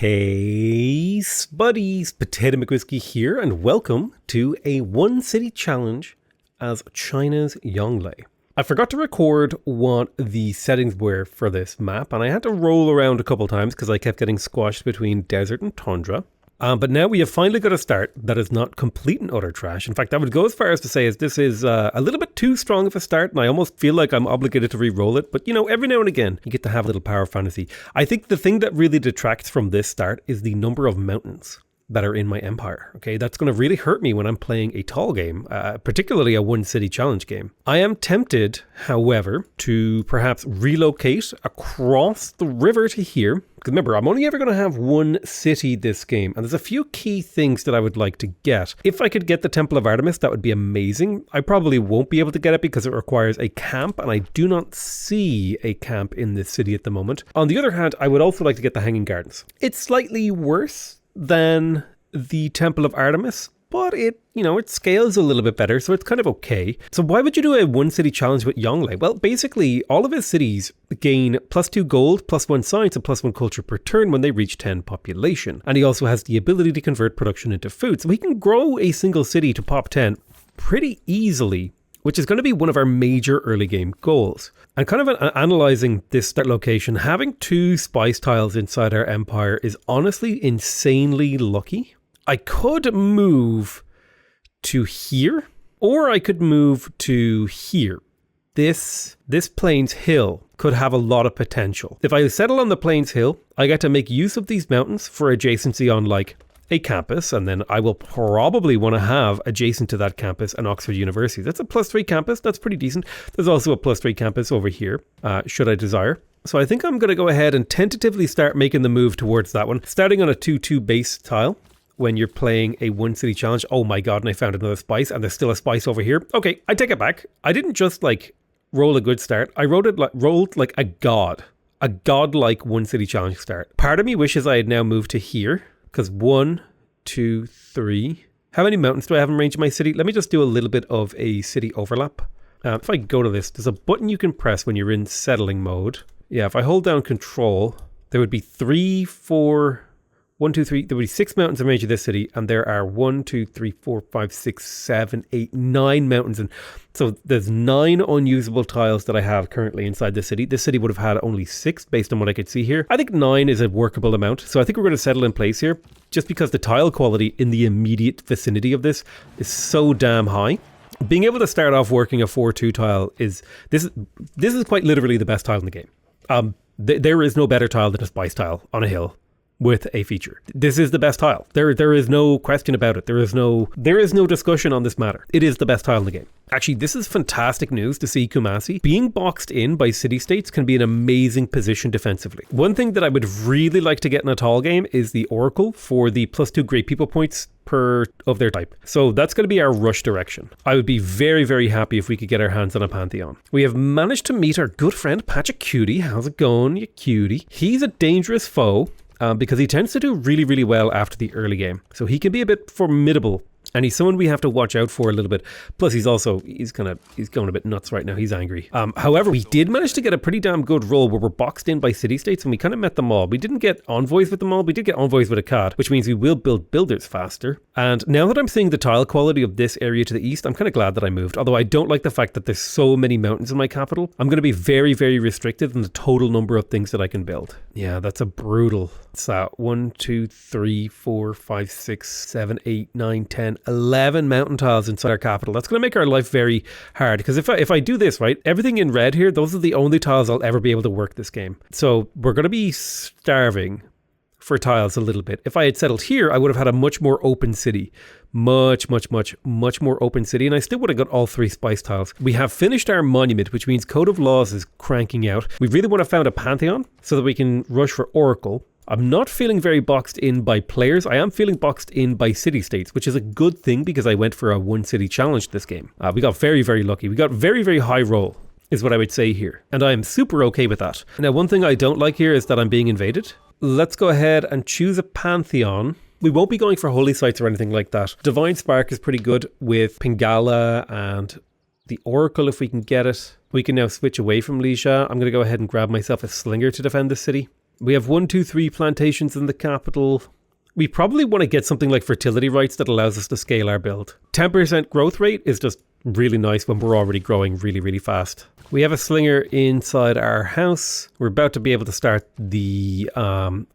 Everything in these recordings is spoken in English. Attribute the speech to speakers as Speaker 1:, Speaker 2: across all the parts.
Speaker 1: Hey, Spuddies, Potato McWhiskey here, and welcome to a one city challenge as China's Yongle. I forgot to record what the settings were for this map, and I had to roll around a couple times because I kept getting squashed between desert and tundra. But now we have finally got a start that is not complete and utter trash. In fact, I would go as far as to say as this is a little bit too strong of a start, and I almost feel like I'm obligated to re-roll it. But, you know, every now and again, you get to have a little power fantasy. I think the thing that really detracts from this start is the number of mountains that are in my empire. Okay, that's going to really hurt me when I'm playing a tall game, particularly a one city challenge game. I am tempted, however, to perhaps relocate across the river to here. Because remember, I'm only ever going to have one city this game, and there's a few key things that I would like to get. If I could get the Temple of Artemis, that would be amazing. I probably won't be able to get it because it requires a camp, and I do not see a camp in this city at the moment. On the other hand, I would also like to get the Hanging Gardens. It's slightly worse than the Temple of Artemis, but it scales a little bit better, so it's kind of okay. So why would you do a one city challenge with Yongle? Well, basically, all of his cities gain +2 gold, +1 science, and +1 culture per turn when they reach 10 population. And he also has the ability to convert production into food. So he can grow a single city to pop 10 pretty easily, which is going to be one of our major early game goals. And kind of analysing this start location, having 2 spice tiles inside our empire is honestly insanely lucky. I could move to here, or I could move to here. This Plains Hill could have a lot of potential. If I settle on the Plains Hill, I get to make use of these mountains for adjacency on like a campus, and then I will probably want to have adjacent to that campus an Oxford University. That's a +3 campus. That's pretty decent. There's also a +3 campus over here, should I desire. So I think I'm going to go ahead and tentatively start making the move towards that one, starting on a 2-2 base tile. When you're playing a one city challenge. Oh my god, and I found another spice, and there's still a spice over here. Okay, I take it back. I didn't just like roll a good start. I rolled like a godlike one city challenge start. Part of me wishes I had now moved to here, because 1, 2, 3. How many mountains do I have in range of my city? Let me just do a little bit of a city overlap. If I go to this, there's a button you can press when you're in settling mode. Yeah, if I hold down control, there would be 3, 4... 1, 2, 3, there would be 6 mountains in range of this city, and there are 1, 2, 3, 4, 5, 6, 7, 8, 9 mountains. And so there's 9 unusable tiles that I have currently inside the city. This city would have had only 6 based on what I could see here. I think 9 is a workable amount. So I think we're going to settle in place here just because the tile quality in the immediate vicinity of this is so damn high. Being able to start off working a 4-2 tile is quite literally the best tile in the game. There is no better tile than a spice tile on a hill with a feature. This is the best tile. There is no question about it. There is no discussion on this matter. It is the best tile in the game. Actually, this is fantastic news to see Kumasi. Being boxed in by city-states can be an amazing position defensively. One thing that I would really like to get in a tall game is the Oracle for the +2 great people points per of their type. So that's going to be our rush direction. I would be very, very happy if we could get our hands on a Pantheon. We have managed to meet our good friend Patcha Cutie. How's it going, you cutie? He's a dangerous foe. Because he tends to do really, really well after the early game. So he can be a bit formidable, and he's someone we have to watch out for a little bit. Plus he's going a bit nuts right now. He's angry. However, we did manage to get a pretty damn good roll where we're boxed in by city-states, and we kind of met them all. We didn't get envoys with them all. We did get envoys with a cat, which means we will build builders faster. And now that I'm seeing the tile quality of this area to the east, I'm kind of glad that I moved. Although I don't like the fact that there's so many mountains in my capital. I'm going to be very, very restricted in the total number of things that I can build. Yeah, that's a brutal... It's 1, 2, 3, 4, 5, 6, 7, 8, 9, 10, 11 mountain tiles inside our capital. That's going to make our life very hard, because if I do this, right, everything in red here, those are the only tiles I'll ever be able to work this game. So we're going to be starving for tiles a little bit. If I had settled here, I would have had a much more open city. Much more open city, and I still would have got all 3 spice tiles. We have finished our monument, which means Code of Laws is cranking out. We really want to found a Pantheon so that we can rush for Oracle. I'm not feeling very boxed in by players. I am feeling boxed in by city-states, which is a good thing because I went for a one city challenge this game. We got very, very lucky. We got very, very high roll, is what I would say here. And I am super okay with that. Now, one thing I don't like here is that I'm being invaded. Let's go ahead and choose a Pantheon. We won't be going for holy sites or anything like that. Divine Spark is pretty good with Pingala and the Oracle if we can get it. We can now switch away from Lisha. I'm going to go ahead and grab myself a Slinger to defend this city. We have 1, 2, 3 plantations in the capital. We probably want to get something like fertility rights that allows us to scale our build. 10% growth rate is just really nice when we're already growing really, really fast. We have a slinger inside our house. We're about to be able to start the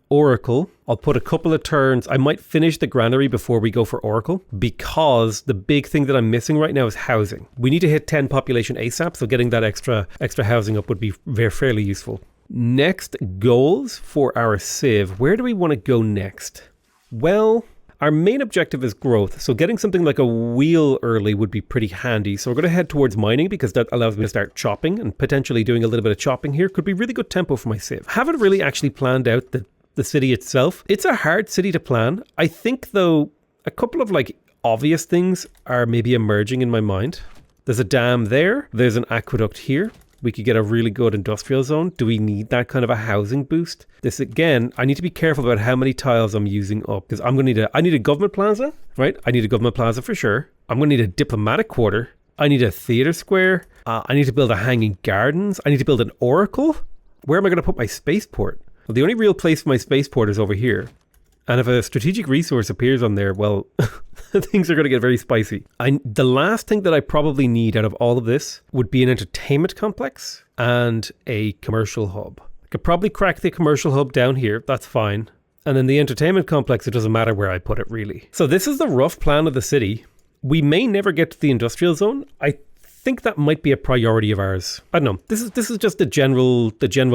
Speaker 1: oracle. I'll put a couple of turns. I might finish the granary before we go for oracle, because the big thing that I'm missing right now is housing. We need to hit 10 population ASAP, so getting that extra housing up would be fairly useful. Next, goals for our civ. Where do we want to go next? Well, our main objective is growth, so getting something like a wheel early would be pretty handy. So we're going to head towards mining, because that allows me to start chopping, and potentially doing a little bit of chopping here could be really good tempo for my civ. Haven't really actually planned out the city itself. It's a hard city to plan. I think, though, a couple of like obvious things are maybe emerging in my mind. There's a dam there. There's an aqueduct here. We could get a really good industrial zone. Do we need that kind of a housing boost? This again, I need to be careful about how many tiles I'm using up, because I'm going to I need a government plaza, right? I need a government plaza for sure. I'm going to need a diplomatic quarter. I need a theater square. I need to build a hanging gardens. I need to build an oracle. Where am I going to put my spaceport? Well, the only real place for my spaceport is over here. And if a strategic resource appears on there, well, things are going to get very spicy. The last thing that I probably need out of all of this would be an entertainment complex and a commercial hub. I could probably crack the commercial hub down here. That's fine. And then the entertainment complex, it doesn't matter where I put it, really. So this is the rough plan of the city. We may never get to the industrial zone. I think that might be a priority of ours. I don't know. This is just the general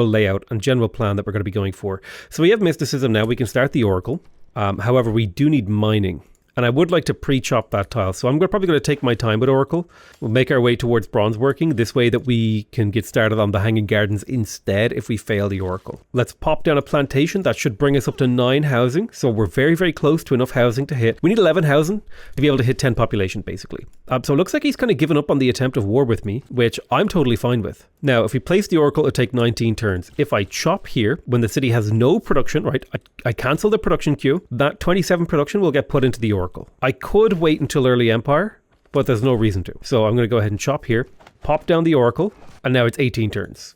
Speaker 1: layout and general plan that we're going to be going for. So we have mysticism now. We can start the oracle. However, we do need mining. And I would like to pre-chop that tile. So I'm probably going to take my time with oracle. We'll make our way towards bronze working. This way that we can get started on the hanging gardens instead if we fail the oracle. Let's pop down a plantation. That should bring us up to 9 housing. So we're very, very close to enough housing to hit. We need 11 housing to be able to hit 10 population, basically. So it looks like he's kind of given up on the attempt of war with me, which I'm totally fine with. Now, if we place the oracle, it'll take 19 turns. If I chop here, when the city has no production, right, I cancel the production queue, that 27 production will get put into the oracle. I could wait until early empire, but there's no reason to. So I'm going to go ahead and chop here, pop down the oracle, and now it's 18 turns.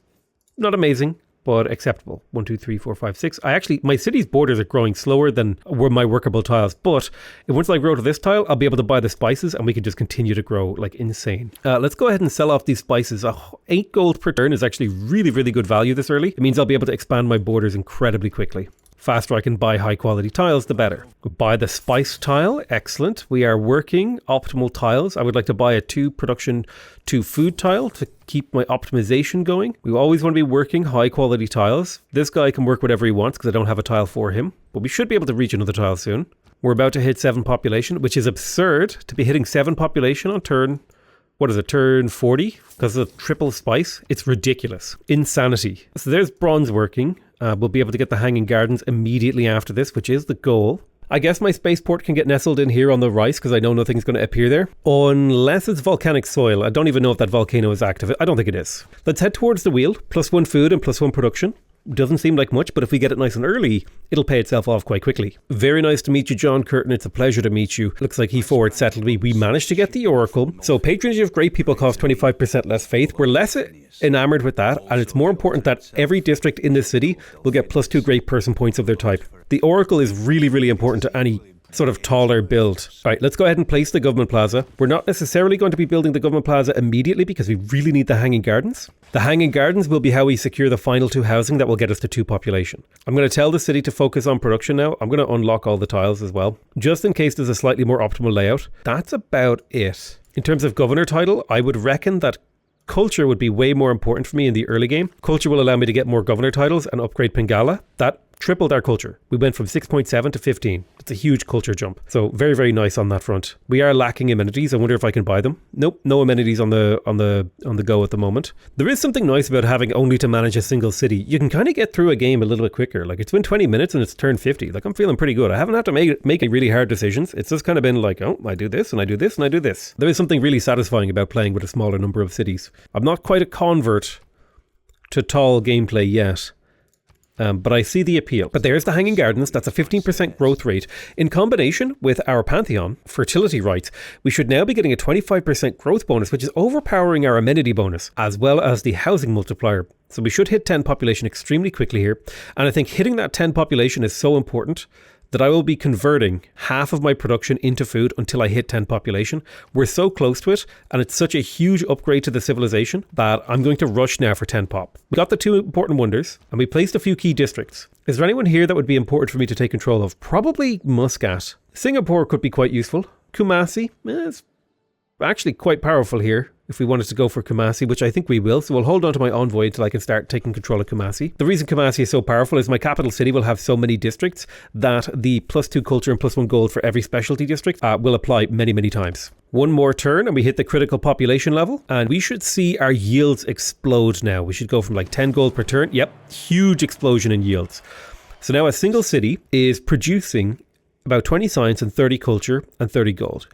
Speaker 1: Not amazing, but acceptable. 1, 2, 3, 4, 5, 6. My city's borders are growing slower than were my workable tiles, but once I grow to this tile, I'll be able to buy the spices and we can just continue to grow like insane. Let's go ahead and sell off these spices. 8 gold per turn is actually really, really good value this early. It means I'll be able to expand my borders incredibly quickly. Faster I can buy high quality tiles, the better. Buy the spice tile, excellent. We are working optimal tiles. I would like to buy a 2 production, 2 food tile to keep my optimization going. We always want to be working high quality tiles. This guy can work whatever he wants because I don't have a tile for him, but we should be able to reach another tile soon. We're about to hit 7 population, which is absurd to be hitting 7 population on turn, what is it, turn 40? Because of triple spice. It's ridiculous. Insanity. So there's bronze working. We'll be able to get the hanging gardens immediately after this, which is the goal. I guess my spaceport can get nestled in here on the right because I know nothing's going to appear there. Unless it's volcanic soil. I don't even know if that volcano is active. I don't think it is. Let's head towards the wheel. +1 food and +1 production. Doesn't seem like much, but if we get it nice and early, it'll pay itself off quite quickly. Very nice to meet you, John Curtin. It's a pleasure to meet you. Looks like he forward settled me. We managed to get the oracle. So patronage of great people costs 25% less faith. We're less enamored with that, and it's more important that every district in this city will get +2 great person points of their type. The oracle is really, really important to any sort of taller build. All right, let's go ahead and place the government plaza. We're not necessarily going to be building the government plaza immediately because we really need the hanging gardens. The hanging gardens will be how we secure the final 2 housing that will get us to 2 population. I'm going to tell the city to focus on production now. I'm going to unlock all the tiles as well, just in case there's a slightly more optimal layout. That's about it. In terms of governor title, I would reckon that culture would be way more important for me in the early game. Culture will allow me to get more governor titles and upgrade Pingala. That tripled our culture. We went from 6.7 to 15. It's a huge culture jump. So very, very nice on that front. We are lacking amenities. I wonder if I can buy them. Nope, no amenities on the go at the moment. There is something nice about having only to manage a single city. You can kind of get through a game a little bit quicker. Like, it's been 20 minutes and it's turned 50. Like, I'm feeling pretty good. I haven't had to make really hard decisions. It's just kind of been like, oh, I do this and I do this and I do this. There is something really satisfying about playing with a smaller number of cities. I'm not quite a convert to tall gameplay yet. But I see the appeal. But there's the hanging gardens. That's a 15% growth rate. In combination with our Pantheon fertility rights, we should now be getting a 25% growth bonus, which is overpowering our amenity bonus, as well as the housing multiplier. So we should hit 10 population extremely quickly here. And I think hitting that 10 population is so important that I will be converting half of my production into food until I hit 10 population. We're so close to it, and it's such a huge upgrade to the civilization that I'm going to rush now for 10 pop. We got the 2 important wonders, and we placed a few key districts. Is there anyone here that would be important for me to take control of? Probably Muscat. Singapore could be quite useful. Kumasi, it's actually quite powerful here if we wanted to go for Kumasi, which I think we will. So we'll hold on to my envoy until I can start taking control of Kumasi. The reason Kumasi is so powerful is my capital city will have so many districts that the +2 culture and +1 gold for every specialty district will apply many, many times. One more turn and we hit the critical population level, and we should see our yields explode now. We should go from like 10 gold per turn. Yep, huge explosion in yields. So now a single city is producing about 20 science and 30 culture and 30 gold.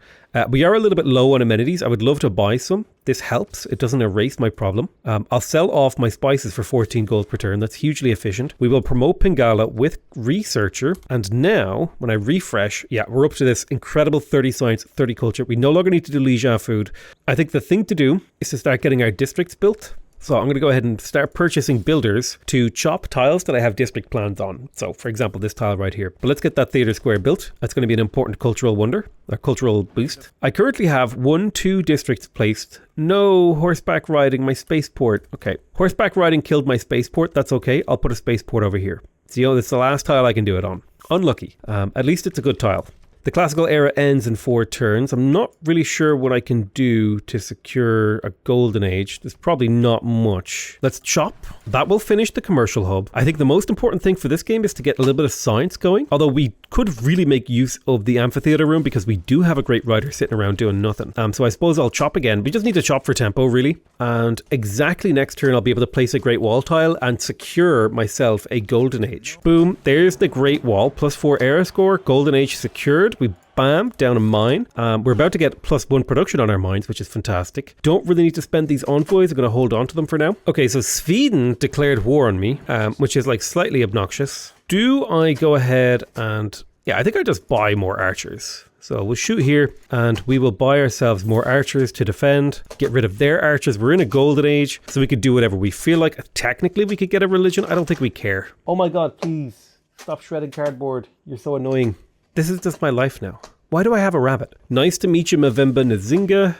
Speaker 1: We are a little bit low on amenities. I would love to buy some. This helps. It doesn't erase my problem. I'll sell off my spices for 14 gold per turn. That's hugely efficient. We will promote Pingala with researcher. And now when I refresh, yeah, we're up to this incredible 30 science, 30 culture. We no longer need to do Lijiang food. I think the thing to do is to start getting our districts built. So I'm going to go ahead and start purchasing builders to chop tiles that I have district plans on. So for example, this tile right here. But let's get that theatre square built. That's going to be an important cultural wonder, a cultural boost. I currently have 2 districts placed. No horseback riding, my spaceport. Okay, horseback riding killed my spaceport. That's okay. I'll put a spaceport over here. So you know, it's the last tile I can do it on. Unlucky. At least it's a good tile. The classical era ends in 4 turns. I'm not really sure what I can do to secure a golden age. There's probably not much. Let's chop. That will finish the commercial hub. I think the most important thing for this game is to get a little bit of science going. Although we could really make use of the amphitheater room because we do have a great writer sitting around doing nothing. So I suppose I'll chop again. We just need to chop for tempo really. And exactly next turn I'll be able to place a great wall tile and secure myself a golden age. Boom. There's the great wall. +4 era score. Golden age secured. We bam, down a mine. We're about to get +1 production on our mines, which is fantastic. Don't really need to spend these envoys. I'm going to hold on to them for now. Okay, so Sweden declared war on me, which is like slightly obnoxious. Do I go ahead and... yeah, I think I just buy more archers. So we'll shoot here and we will buy ourselves more archers to defend, get rid of their archers. We're in a golden age, so we could do whatever we feel like. Technically, we could get a religion. I don't think we care. Oh my God, please stop shredding cardboard. You're so annoying. This is just my life now. Why do I have a rabbit? Nice to meet you, Mavemba Nzinga,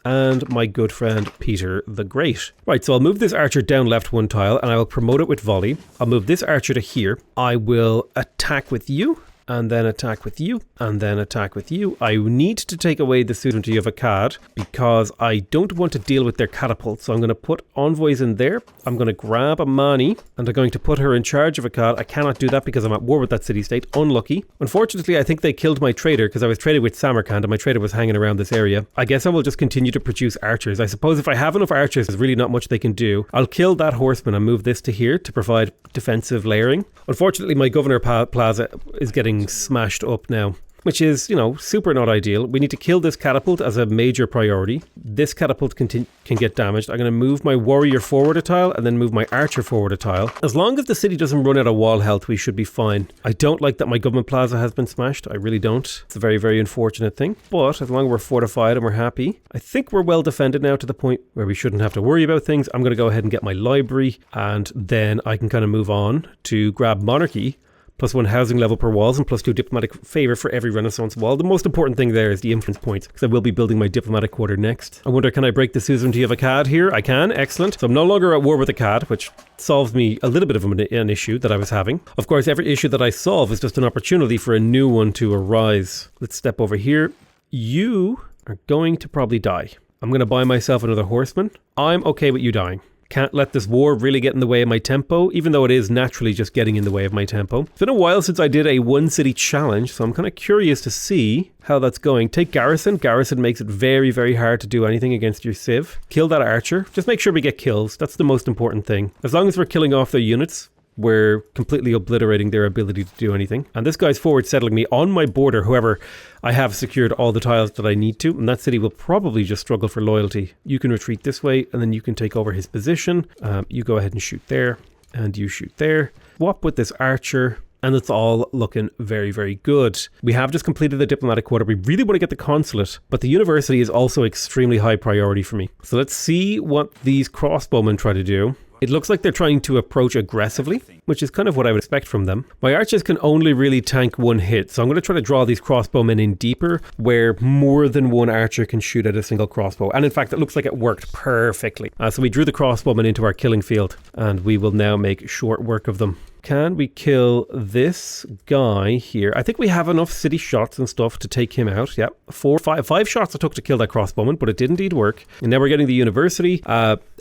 Speaker 1: and my good friend Peter the Great. Right, so I'll move this archer down left 1 tile and I will promote it with volley. I'll move this archer to here. I will attack with you, and then attack with you, and then attack with you. I need to take away the sovereignty of Akkad because I don't want to deal with their catapults. So I'm going to put envoys in there. I'm going to grab Amani and I'm going to put her in charge of Akkad. I cannot do that because I'm at war with that city-state. Unlucky. Unfortunately, I think they killed my trader because I was traded with Samarkand and my trader was hanging around this area. I guess I will just continue to produce archers. I suppose if I have enough archers, there's really not much they can do. I'll kill that horseman and move this to here to provide defensive layering. Unfortunately, my Governor Plaza is getting smashed up now, which is, you know, super not ideal. We need to kill this catapult as a major priority. This catapult can get damaged. I'm going to move my warrior forward a tile and then move my archer forward a tile. As long as the city doesn't run out of wall health, we should be fine. I don't like that my government plaza has been smashed. I really don't. It's a very, very unfortunate thing. But as long as we're fortified and we're happy, I think we're well defended now to the point where we shouldn't have to worry about things. I'm going to go ahead and get my library and then I can kind of move on to grab monarchy. +1 housing level per walls and +2 diplomatic favor for every Renaissance wall. The most important thing there is the influence points because I will be building my diplomatic quarter next. I wonder, can I break the suzerainty of Akkad here? I can. Excellent. So I'm no longer at war with Akkad, which solves me a little bit of an issue that I was having. Of course, every issue that I solve is just an opportunity for a new one to arise. Let's step over here. You are going to probably die. I'm going to buy myself another horseman. I'm okay with you dying. Can't let this war really get in the way of my tempo, even though it is naturally just getting in the way of my tempo. It's been a while since I did a 1 city challenge, so I'm kind of curious to see how that's going. Take Garrison. Garrison makes it very, very hard to do anything against your civ. Kill that archer. Just make sure we get kills. That's the most important thing. As long as we're killing off their units, we're completely obliterating their ability to do anything. And this guy's forward settling me on my border. However, I have secured all the tiles that I need to, and that city will probably just struggle for loyalty. You can retreat this way, and then you can take over his position. You go ahead and shoot there, and you shoot there. Swap with this archer, and it's all looking very, very good. We have just completed the diplomatic quarter. We really want to get the consulate, but the university is also extremely high priority for me. So let's see what these crossbowmen try to do. It looks like they're trying to approach aggressively, which is kind of what I would expect from them. My archers can only really tank one hit, so I'm going to try to draw these crossbowmen in deeper, where more than one archer can shoot at a single crossbow. And in fact, it looks like it worked perfectly. So we drew the crossbowmen into our killing field, and we will now make short work of them. Can we kill this guy here? I think we have enough city shots and stuff to take him out. Yeah, five shots it took to kill that crossbowman, but it did indeed work. And now we're getting the university.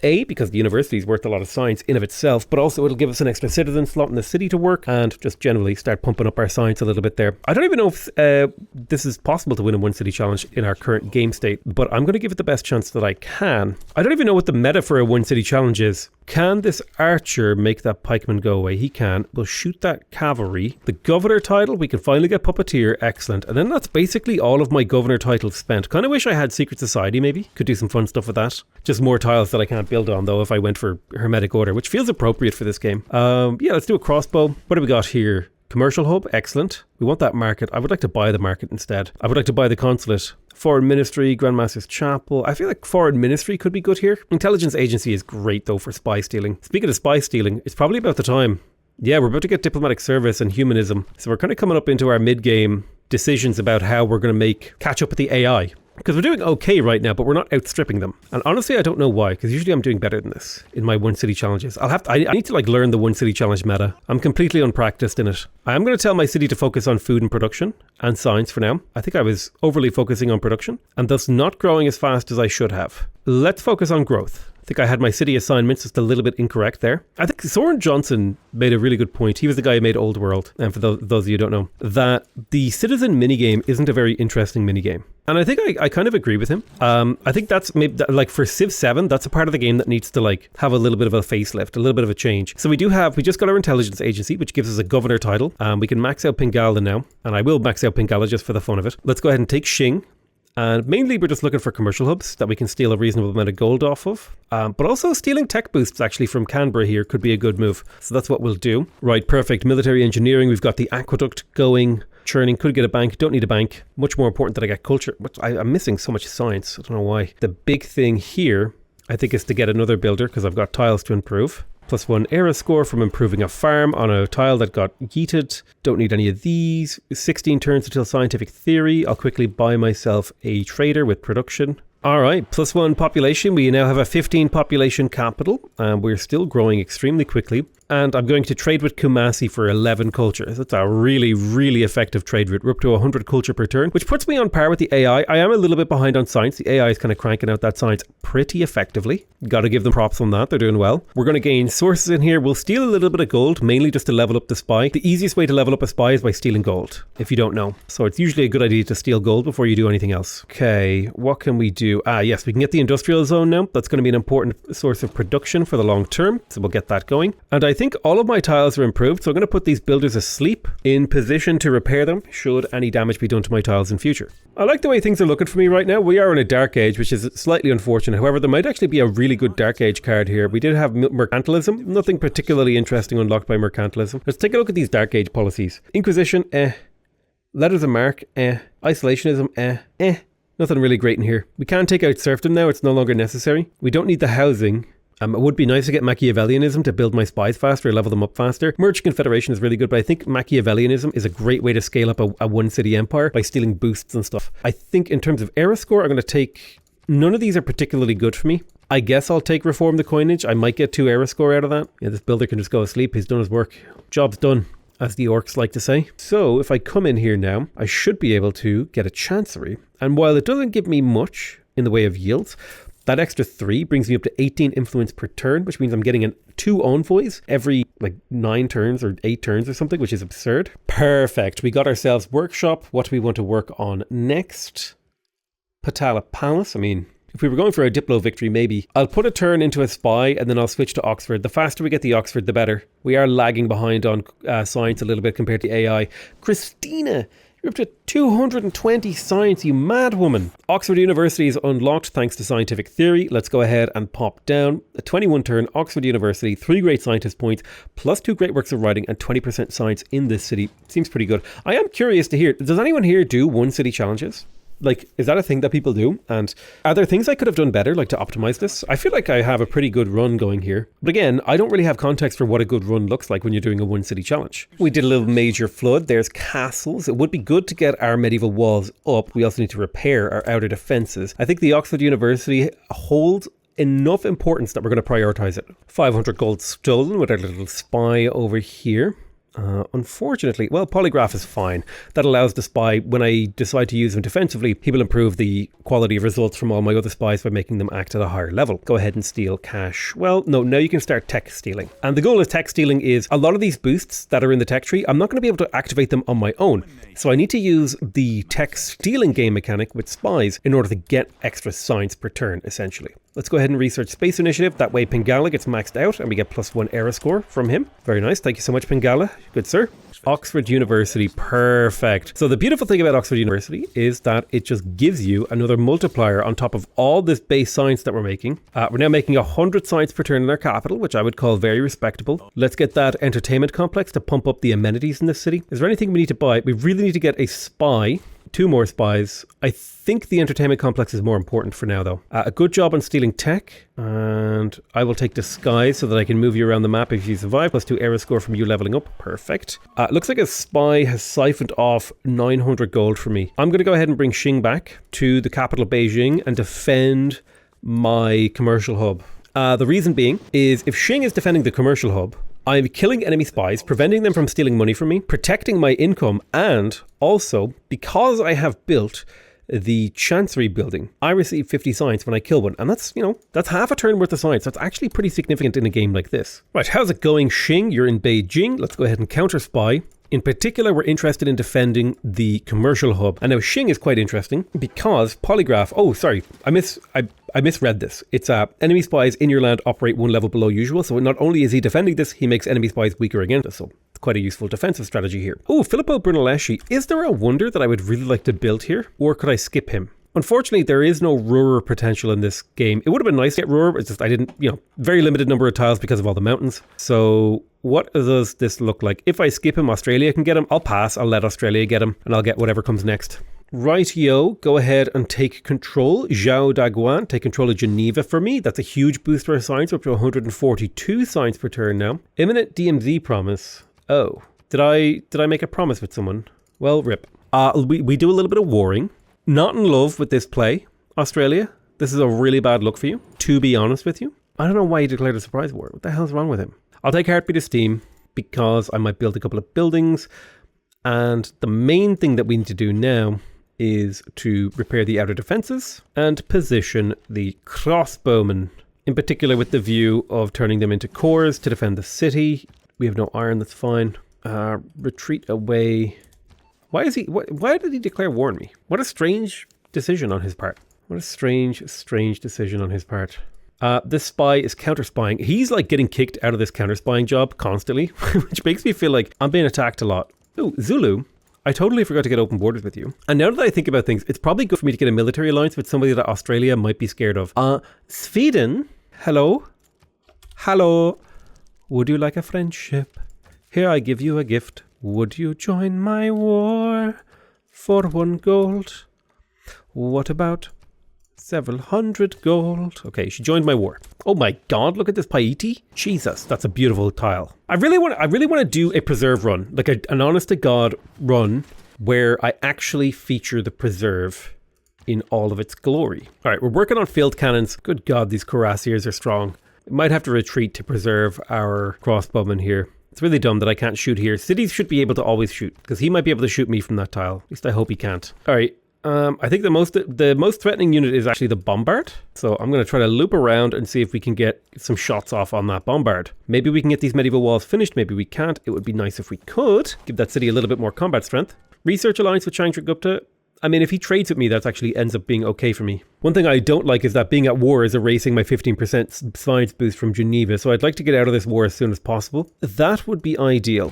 Speaker 1: Because the university is worth a lot of science in of itself, but also it'll give us an extra citizen slot in the city to work and just generally start pumping up our science a little bit there. I don't even know if this is possible to win a one city challenge in our current game state, but I'm going to give it the best chance that I can. I don't even know what the meta for a one city challenge is. Can this archer make that pikeman go away? He can. We'll shoot that cavalry. The governor title, we can finally get puppeteer. Excellent. And then that's basically all of my governor titles spent. Kind of wish I had secret society maybe. Could do some fun stuff with that. Just more tiles that I can't build on though if I went for hermetic order, which feels appropriate for this game. Yeah, let's do a crossbow. What do we got here? Commercial hub, excellent. We want that market. I would like to buy the market instead. I would like to buy the consulate. Foreign Ministry, Grandmaster's Chapel. I feel like Foreign Ministry could be good here. Intelligence Agency is great though for spy stealing. Speaking of spy stealing, it's probably about the time. Yeah, we're about to get diplomatic service and humanism. So we're kind of coming up into our mid-game decisions about how we're going to catch up with the AI. Because we're doing okay right now, but we're not outstripping them. And honestly, I don't know why, because usually I'm doing better than this in my one city challenges. I need to learn the one city challenge meta. I'm completely unpracticed in it. I am going to tell my city to focus on food and production and science for now. I think I was overly focusing on production and thus not growing as fast as I should have. Let's focus on growth. I think I had my city assignments just a little bit incorrect there. I think Soren Johnson made a really good point. He was the guy who made Old World. And for those of you who don't know, that the citizen minigame isn't a very interesting minigame. And I think I kind of agree with him. I think that's maybe for Civ 7, that's a part of the game that needs to have a little bit of a facelift, a little bit of a change. So we just got our intelligence agency, which gives us a governor title. We can max out Pingala now. And I will max out Pingala just for the fun of it. Let's go ahead and take Xing. And mainly we're just looking for commercial hubs that we can steal a reasonable amount of gold off of. But also stealing tech boosts actually from Canberra here could be a good move. So that's what we'll do. Right, perfect. Military engineering. We've got the aqueduct going. Churning. Could get a bank. Don't need a bank. Much more important that I get culture. But I'm missing so much science. I don't know why. The big thing here, I think, is to get another builder because I've got tiles to improve. +1 era score from improving a farm on a tile that got yeeted. Don't need any of these. 16 turns until scientific theory. I'll quickly buy myself a trader with production. All right, +1 population. We now have a 15 population capital, and we're still growing extremely quickly. And I'm going to trade with Kumasi for 11 culture. That's a really, really effective trade route. We're up to 100 culture per turn, which puts me on par with the AI. I am a little bit behind on science. The AI is kind of cranking out that science pretty effectively. Got to give them props on that. They're doing well. We're going to gain sources in here. We'll steal a little bit of gold, mainly just to level up the spy. The easiest way to level up a spy is by stealing gold, if you don't know. So it's usually a good idea to steal gold before you do anything else. Okay, what can we do? Yes, we can get the industrial zone now. That's going to be an important source of production for the long term. So we'll get that going. And I think all of my tiles are improved. So I'm going to put these builders asleep in position to repair them should any damage be done to my tiles in future. I like the way things are looking for me right now. We are in a dark age, which is slightly unfortunate. However, there might actually be a really good dark age card here. We did have mercantilism. Nothing particularly interesting unlocked by mercantilism. Let's take a look at these dark age policies. Inquisition, Letters of marque, Isolationism, Nothing really great in here. We can take out serfdom now. It's no longer necessary. We don't need the housing. It would be nice to get Machiavellianism to build my spies faster, level them up faster. Merge Confederation is really good, but I think Machiavellianism is a great way to scale up a one city empire by stealing boosts and stuff. I think in terms of era score, I'm going to take... None of these are particularly good for me. I guess I'll take Reform the Coinage. I might get 2 era score out of that. Yeah, this builder can just go asleep. He's done his work. Job's done, as the orcs like to say. So if I come in here now, I should be able to get a Chancery. And while it doesn't give me much in the way of yields, that extra 3 brings me up to 18 influence per turn, which means I'm getting 2 envoys every 9 turns or 8 turns or something, which is absurd. Perfect. We got ourselves workshop. What do we want to work on next? Patala Palace. I mean, if we were going for a Diplo victory, maybe. I'll put a turn into a spy and then I'll switch to Oxford. The faster we get the Oxford, the better. We are lagging behind on science a little bit compared to AI. Christina, you're up to 220 science, you mad woman. Oxford University is unlocked thanks to scientific theory. Let's go ahead and pop down. A 21 turn, Oxford University, 3 great scientist points, plus 2 great works of writing and 20% science in this city. Seems pretty good. I am curious to hear, does anyone here do one city challenges? Like, is that a thing that people do? And are there things I could have done better, like to optimize this? I feel like I have a pretty good run going here. But again, I don't really have context for what a good run looks like when you're doing a one city challenge. We did a little major flood. There's castles. It would be good to get our medieval walls up. We also need to repair our outer defenses. I think the Oxford University holds enough importance that we're going to prioritize it. 500 gold stolen with our little spy over here. Unfortunately, well, polygraph is fine. That allows the spy, when I decide to use him defensively, he will improve the quality of results from all my other spies by making them act at a higher level. Go ahead and steal cash. Well, no, now you can start tech stealing. And the goal of tech stealing is a lot of these boosts that are in the tech tree, I'm not going to be able to activate them on my own. So I need to use the tech stealing game mechanic with spies in order to get extra science per turn, essentially. Let's go ahead and research Space Initiative. That way Pingala gets maxed out and we get +1 error score from him. Very nice. Thank you so much, Pingala. Good sir. Oxford University. Perfect. So the beautiful thing about Oxford University is that it just gives you another multiplier on top of all this base science that we're making. We're now making 100 science per turn in our capital, which I would call very respectable. Let's get that entertainment complex to pump up the amenities in this city. Is there anything we need to buy? We really need to get a spy. 2 more spies. I think the entertainment complex is more important for now, though. A good job on stealing tech, and I will take disguise so that I can move you around the map if you survive. +2 error score from you leveling up. Perfect. Looks like a spy has siphoned off 900 gold from me. I'm going to go ahead and bring Xing back to the capital, Beijing, and defend my commercial hub. The reason being is if Xing is defending the commercial hub, I'm killing enemy spies, preventing them from stealing money from me, protecting my income, and also, because I have built the Chancery building, I receive 50 science when I kill one. And that's, that's half a turn worth of science. That's actually pretty significant in a game like this. Right, how's it going, Xing? You're in Beijing. Let's go ahead and counter spy. In particular, we're interested in defending the commercial hub. And now Xing is quite interesting because polygraph. Oh, sorry. I misread this. It's enemy spies in your land operate 1 level below usual. So not only is he defending this, he makes enemy spies weaker against us. So it's quite a useful defensive strategy here. Oh, Filippo Brunelleschi. Is there a wonder that I would really like to build here? Or could I skip him? Unfortunately, there is no rurer potential in this game. It would have been nice to get rurer, but it's just I didn't, very limited number of tiles because of all the mountains. So what does this look like? If I skip him, Australia can get him. I'll pass. I'll let Australia get him and I'll get whatever comes next. Rightio, go ahead and take control. Zhao Daguan, take control of Geneva for me. That's a huge boost for our science, up to 142 science per turn now. Imminent DMZ promise. Oh, did I make a promise with someone? Well, rip. We do a little bit of warring. Not in love with this play, Australia. This is a really bad look for you, to be honest with you. I don't know why he declared a surprise war. What the hell's wrong with him? I'll take Heartbeat of Steam because I might build a couple of buildings. And the main thing that we need to do now is to repair the outer defenses and position the crossbowmen, in particular with the view of turning them into cores to defend the city. We have no iron, that's fine. Retreat away. Why did he declare war on me? What a strange decision on his part. What a strange decision on his part. This spy is counter-spying. He's like getting kicked out of this counter-spying job constantly, which makes me feel like I'm being attacked a lot. Oh, Zulu. I totally forgot to get open borders with you. And now that I think about things, it's probably good for me to get a military alliance with somebody that Australia might be scared of. Sweden? Hello? Hello? Would you like a friendship? Here I give you a gift. Would you join my war for 1 gold? What about several hundred gold? Okay, she joined my war. Oh my god, look at this Paiti. Jesus, that's a beautiful tile. I really want to do a preserve run, like an honest to god run where I actually feature the preserve in all of its glory. All right, we're working on field cannons. Good god, these cuirassiers are strong. We might have to retreat to preserve our crossbowmen here. It's really dumb that I can't shoot here. Cities should be able to always shoot, because he might be able to shoot me from that tile. At least I hope he can't. All right. I think the most threatening unit is actually the bombard. So I'm going to try to loop around and see if we can get some shots off on that bombard. Maybe we can get these medieval walls finished. Maybe we can't. It would be nice if we could. Give that city a little bit more combat strength. Research alliance with Chandragupta. I mean, if he trades with me, that actually ends up being okay for me. One thing I don't like is that being at war is erasing my 15% science boost from Geneva. So I'd like to get out of this war as soon as possible. That would be ideal.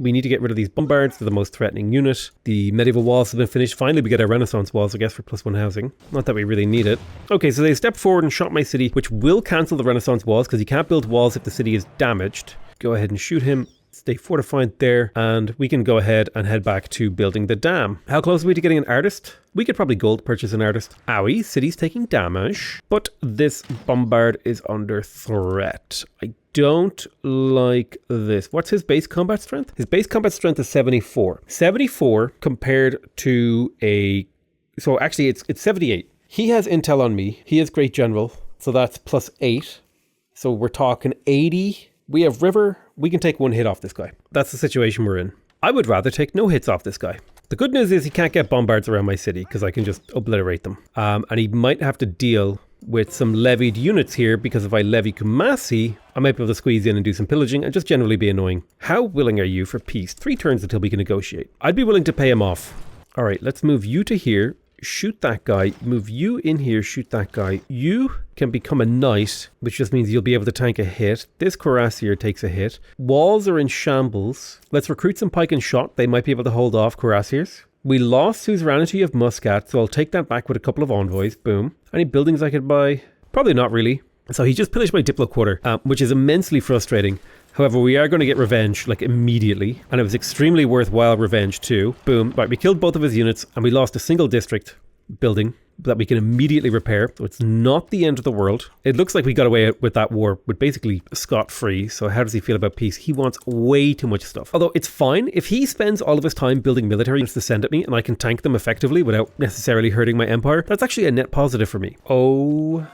Speaker 1: We need to get rid of these bombards. They're the most threatening unit. The medieval walls have been finished. Finally, we get our Renaissance walls, I guess, for +1 housing. Not that we really need it. Okay, so they stepped forward and shot my city, which will cancel the Renaissance walls because you can't build walls if the city is damaged. Go ahead and shoot him. Stay fortified there, and we can go ahead and head back to building the dam. How close are we to getting an artist? We could probably gold purchase an artist. Owie, city's taking damage, but this bombard is under threat. I don't like this. What's his base combat strength? His base combat strength is 74. 74 compared to a... So actually it's 78. He has intel on me. He is great general, so that's +8. So we're talking 80. We have river. We can take one hit off this guy. That's the situation we're in. I would rather take no hits off this guy. The good news is he can't get bombards around my city because I can just obliterate them. And he might have to deal with some levied units here, because if I levy Kumasi, I might be able to squeeze in and do some pillaging and just generally be annoying. How willing are you for peace? 3 turns until we can negotiate. I'd be willing to pay him off. All right, let's move you to here. Shoot that guy, move you in here, shoot that guy. You can become a knight, which just means you'll be able to tank a hit. This cuirassier takes a hit. Walls are in shambles. Let's recruit some pike and shot. They might be able to hold off cuirassiers. We lost suzerainty of Muscat, so I'll take that back with a couple of envoys. Boom. Any buildings I could buy? Probably not really. So he just pillaged my Diplo quarter, which is immensely frustrating. However, we are going to get revenge, like, immediately. And it was extremely worthwhile revenge, too. Boom. Right, we killed both of his units, and we lost a single district building that we can immediately repair. So it's not the end of the world. It looks like we got away with that war with basically scot-free. So how does he feel about peace? He wants way too much stuff. Although it's fine. If he spends all of his time building military units to send at me, and I can tank them effectively without necessarily hurting my empire, that's actually a net positive for me. Oh,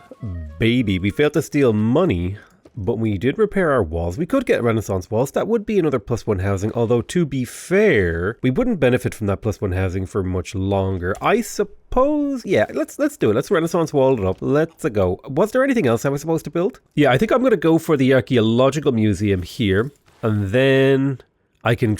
Speaker 1: baby. We failed to steal money, but we did repair our walls. We could get Renaissance walls. That would be another +1 housing. Although, to be fair, we wouldn't benefit from that +1 housing for much longer. I suppose, yeah, let's do it. Let's Renaissance wall it up. Let's go. Was there anything else I was supposed to build? Yeah, I think I'm going to go for the archaeological museum here. And then I can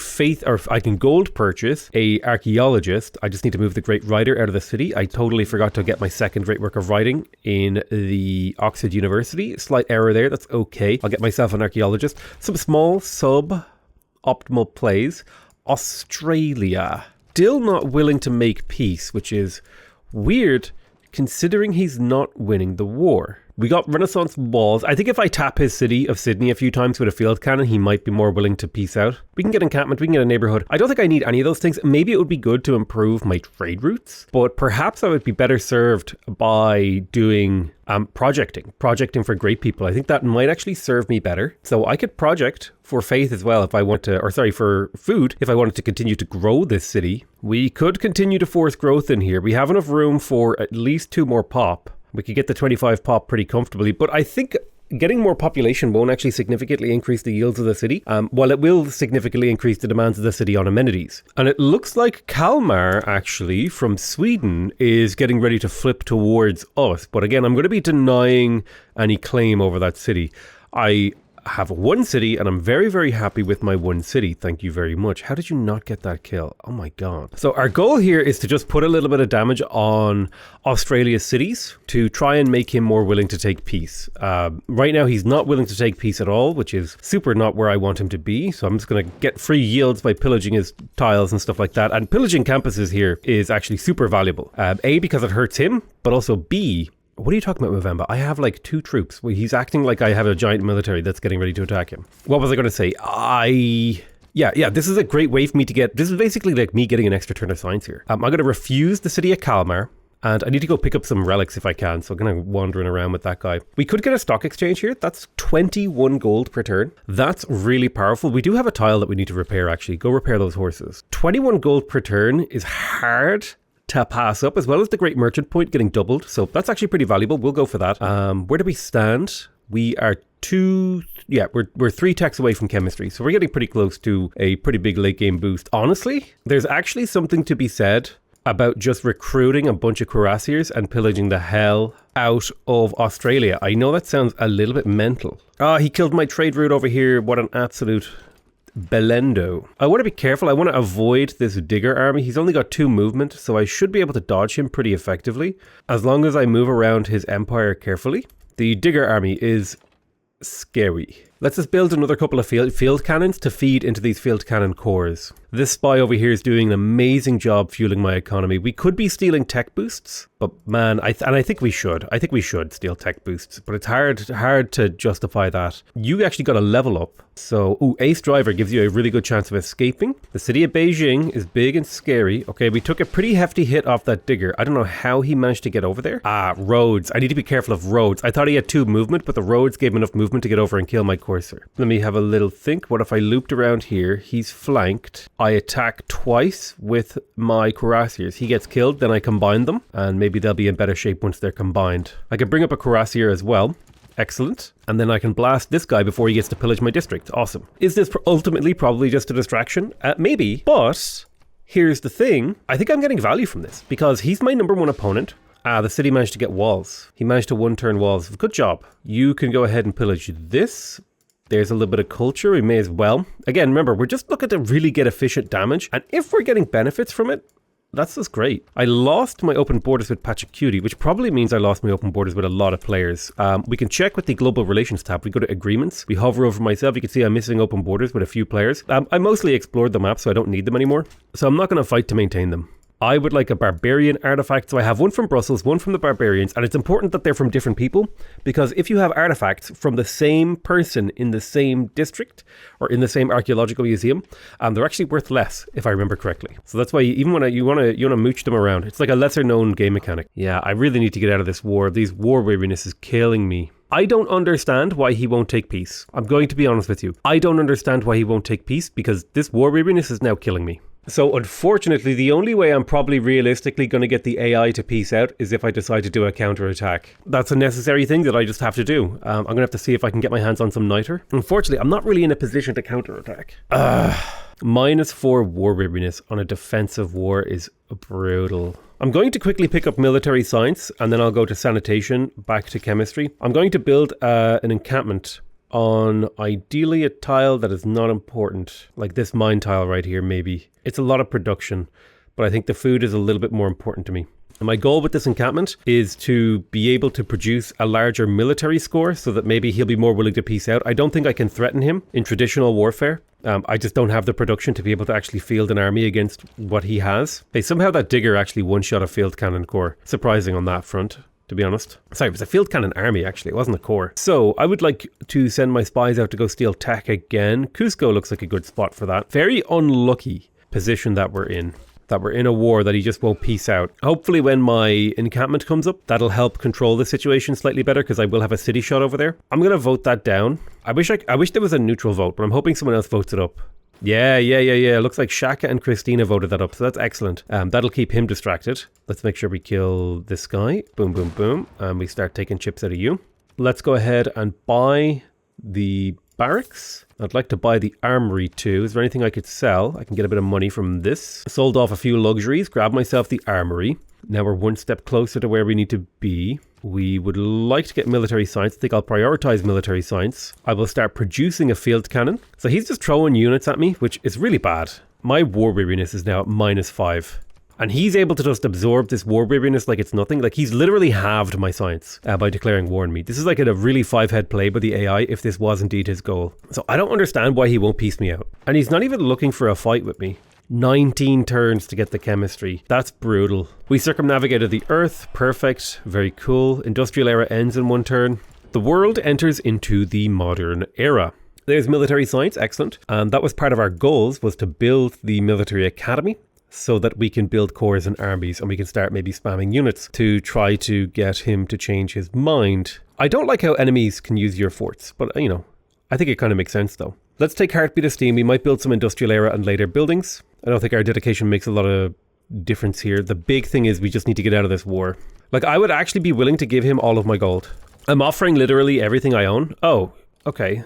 Speaker 1: gold purchase a archaeologist. I just need to move the Great Writer out of the city. I totally forgot to get my second great work of writing in the Oxford University. Slight error there. That's okay. I'll get myself an archaeologist. Some small sub-optimal plays. Australia. Still not willing to make peace, which is weird considering he's not winning the war. We got Renaissance walls. I think if I tap his city of Sydney a few times with a field cannon, he might be more willing to peace out. We can get encampment, we can get a neighborhood. I don't think I need any of those things. Maybe it would be good to improve my trade routes, but perhaps I would be better served by doing projecting for great people. I think that might actually serve me better. So I could project for faith as well if I want to, or sorry, for food, if I wanted to continue to grow this city. We could continue to force growth in here. We have enough room for at least 2 more pop. We could get the 25 pop pretty comfortably, but I think getting more population won't actually significantly increase the yields of the city, while it will significantly increase the demands of the city on amenities. And it looks like Kalmar, actually, from Sweden, is getting ready to flip towards us. But again, I'm going to be denying any claim over that city. I have 1 city, and I'm very, very happy with my 1 city. Thank you very much. How did you not get that kill? Oh my god. So our goal here is to just put a little bit of damage on Australia's cities to try and make him more willing to take peace. Right now, he's not willing to take peace at all, which is super not where I want him to be. So I'm just going to get free yields by pillaging his tiles and stuff like that. And pillaging campuses here is actually super valuable. A, because it hurts him, but also B, what are you talking about, Movember? I have like 2 troops. Well, he's acting like I have a giant military that's getting ready to attack him. What was I going to say? Yeah, this is a great way for me to get... This is basically like me getting an extra turn of science here. I'm going to refuse the city of Kalmar, and I need to go pick up some relics if I can, so I'm going to wandering around with that guy. We could get a stock exchange here. That's 21 gold per turn. That's really powerful. We do have a tile that we need to repair, actually. Go repair those horses. 21 gold per turn is hard to pass up, as well as the Great Merchant Point getting doubled. So that's actually pretty valuable. We'll go for that. Where do we stand? We are we're 3 techs away from chemistry. So we're getting pretty close to a pretty big late game boost. Honestly, there's actually something to be said about just recruiting a bunch of cuirassiers and pillaging the hell out of Australia. I know that sounds a little bit mental. He killed my trade route over here. What an absolute Belendo. I want to be careful. I want to avoid this digger army. He's only got 2 movement, so I should be able to dodge him pretty effectively as long as I move around his empire carefully. The digger army is scary. Let's just build another couple of field cannons to feed into these field cannon cores. This spy over here is doing an amazing job fueling my economy. We could be stealing tech boosts, but man, I think we should. I think we should steal tech boosts, but it's hard to justify that. You actually got a level up. So, Ace Driver gives you a really good chance of escaping. The city of Beijing is big and scary. Okay, we took a pretty hefty hit off that digger. I don't know how he managed to get over there. Roads. I need to be careful of roads. I thought he had 2 movement, but the roads gave him enough movement to get over and kill my courser. Let me have a little think. What if I looped around here? He's flanked. I attack twice with my cuirassiers. He gets killed, then I combine them, and maybe they'll be in better shape once they're combined. I could bring up a cuirassier as well. Excellent. And then I can blast this guy before he gets to pillage my district. Awesome. Is this ultimately probably just a distraction? Maybe. But here's the thing. I think I'm getting value from this because he's my number 1 opponent. The city managed to get walls. He managed to 1-turn walls. Good job. You can go ahead and pillage this. There's a little bit of culture. We may as well. Again, remember, we're just looking to really get efficient damage. And if we're getting benefits from it, that's just great. I lost my open borders with Pachacuti, which probably means I lost my open borders with a lot of players. We can check with the global relations tab. We go to agreements. We hover over myself. You can see I'm missing open borders with a few players. I mostly explored the map, so I don't need them anymore. So I'm not going to fight to maintain them. I would like a barbarian artifact. So I have one from Brussels, one from the barbarians, and it's important that they're from different people because if you have artifacts from the same person in the same district or in the same archaeological museum, they're actually worth less if I remember correctly. So that's why even when you want to mooch them around, it's like a lesser known game mechanic. Yeah, I really need to get out of this war. These war weariness is killing me. I don't understand why he won't take peace. I'm going to be honest with you. I don't understand why he won't take peace because this war weariness is now killing me. So unfortunately, the only way I'm probably realistically going to get the AI to peace out is if I decide to do a counterattack. That's a necessary thing that I just have to do. I'm going to have to see if I can get my hands on some niter. Unfortunately, I'm not really in a position to counterattack. -4 war weariness on a defensive war is brutal. I'm going to quickly pick up military science and then I'll go to sanitation, back to chemistry. I'm going to build an encampment on ideally a tile that is not important, like this mine tile right here maybe. It's a lot of production, but I think the food is a little bit more important to me. And my goal with this encampment is to be able to produce a larger military score so that maybe he'll be more willing to peace out. I don't think I can threaten him in traditional warfare. I just don't have the production to be able to actually field an army against what he has. Hey, somehow that digger actually one-shot a field cannon core. Surprising on that front, to be honest. Sorry, it was a field cannon army, actually. It wasn't a core. So I would like to send my spies out to go steal tech again. Cusco looks like a good spot for that. Very unlucky position that we're in. That we're in a war that he just won't peace out. Hopefully when my encampment comes up, that'll help control the situation slightly better because I will have a city shot over there. I'm going to vote that down. I wish there was a neutral vote, but I'm hoping someone else votes it up. Yeah. Looks like Shaka and Christina voted that up, so that's excellent. That'll keep him distracted. Let's make sure we kill this guy. Boom, boom, boom. And we start taking chips out of you. Let's go ahead and buy the barracks. I'd like to buy the armory too. Is there anything I could sell? I can get a bit of money from this. Sold off a few luxuries, grab myself the armory. Now we're one step closer to where we need to be. We would like to get military science. I think I'll prioritize military science. I will start producing a field cannon. So he's just throwing units at me, which is really bad. My war weariness is now at -5. And he's able to just absorb this war weariness like it's nothing. Like he's literally halved my science by declaring war on me. This is like a really 5-head play by the AI if this was indeed his goal. So I don't understand why he won't peace me out. And he's not even looking for a fight with me. 19 turns to get the chemistry. That's brutal. We circumnavigated the Earth. Perfect. Very cool. Industrial era ends in 1 turn. The world enters into the modern era. There's military science. Excellent. And that was part of our goals, was to build the military academy, so that we can build corps and armies and we can start maybe spamming units to try to get him to change his mind. I don't like how enemies can use your forts, but you know, I think it kind of makes sense though. Let's take Heartbeat of Steam. We might build some industrial era and later buildings. I don't think our dedication makes a lot of difference here. The big thing is we just need to get out of this war. Like I would actually be willing to give him all of my gold. I'm offering literally everything I own. Oh, okay.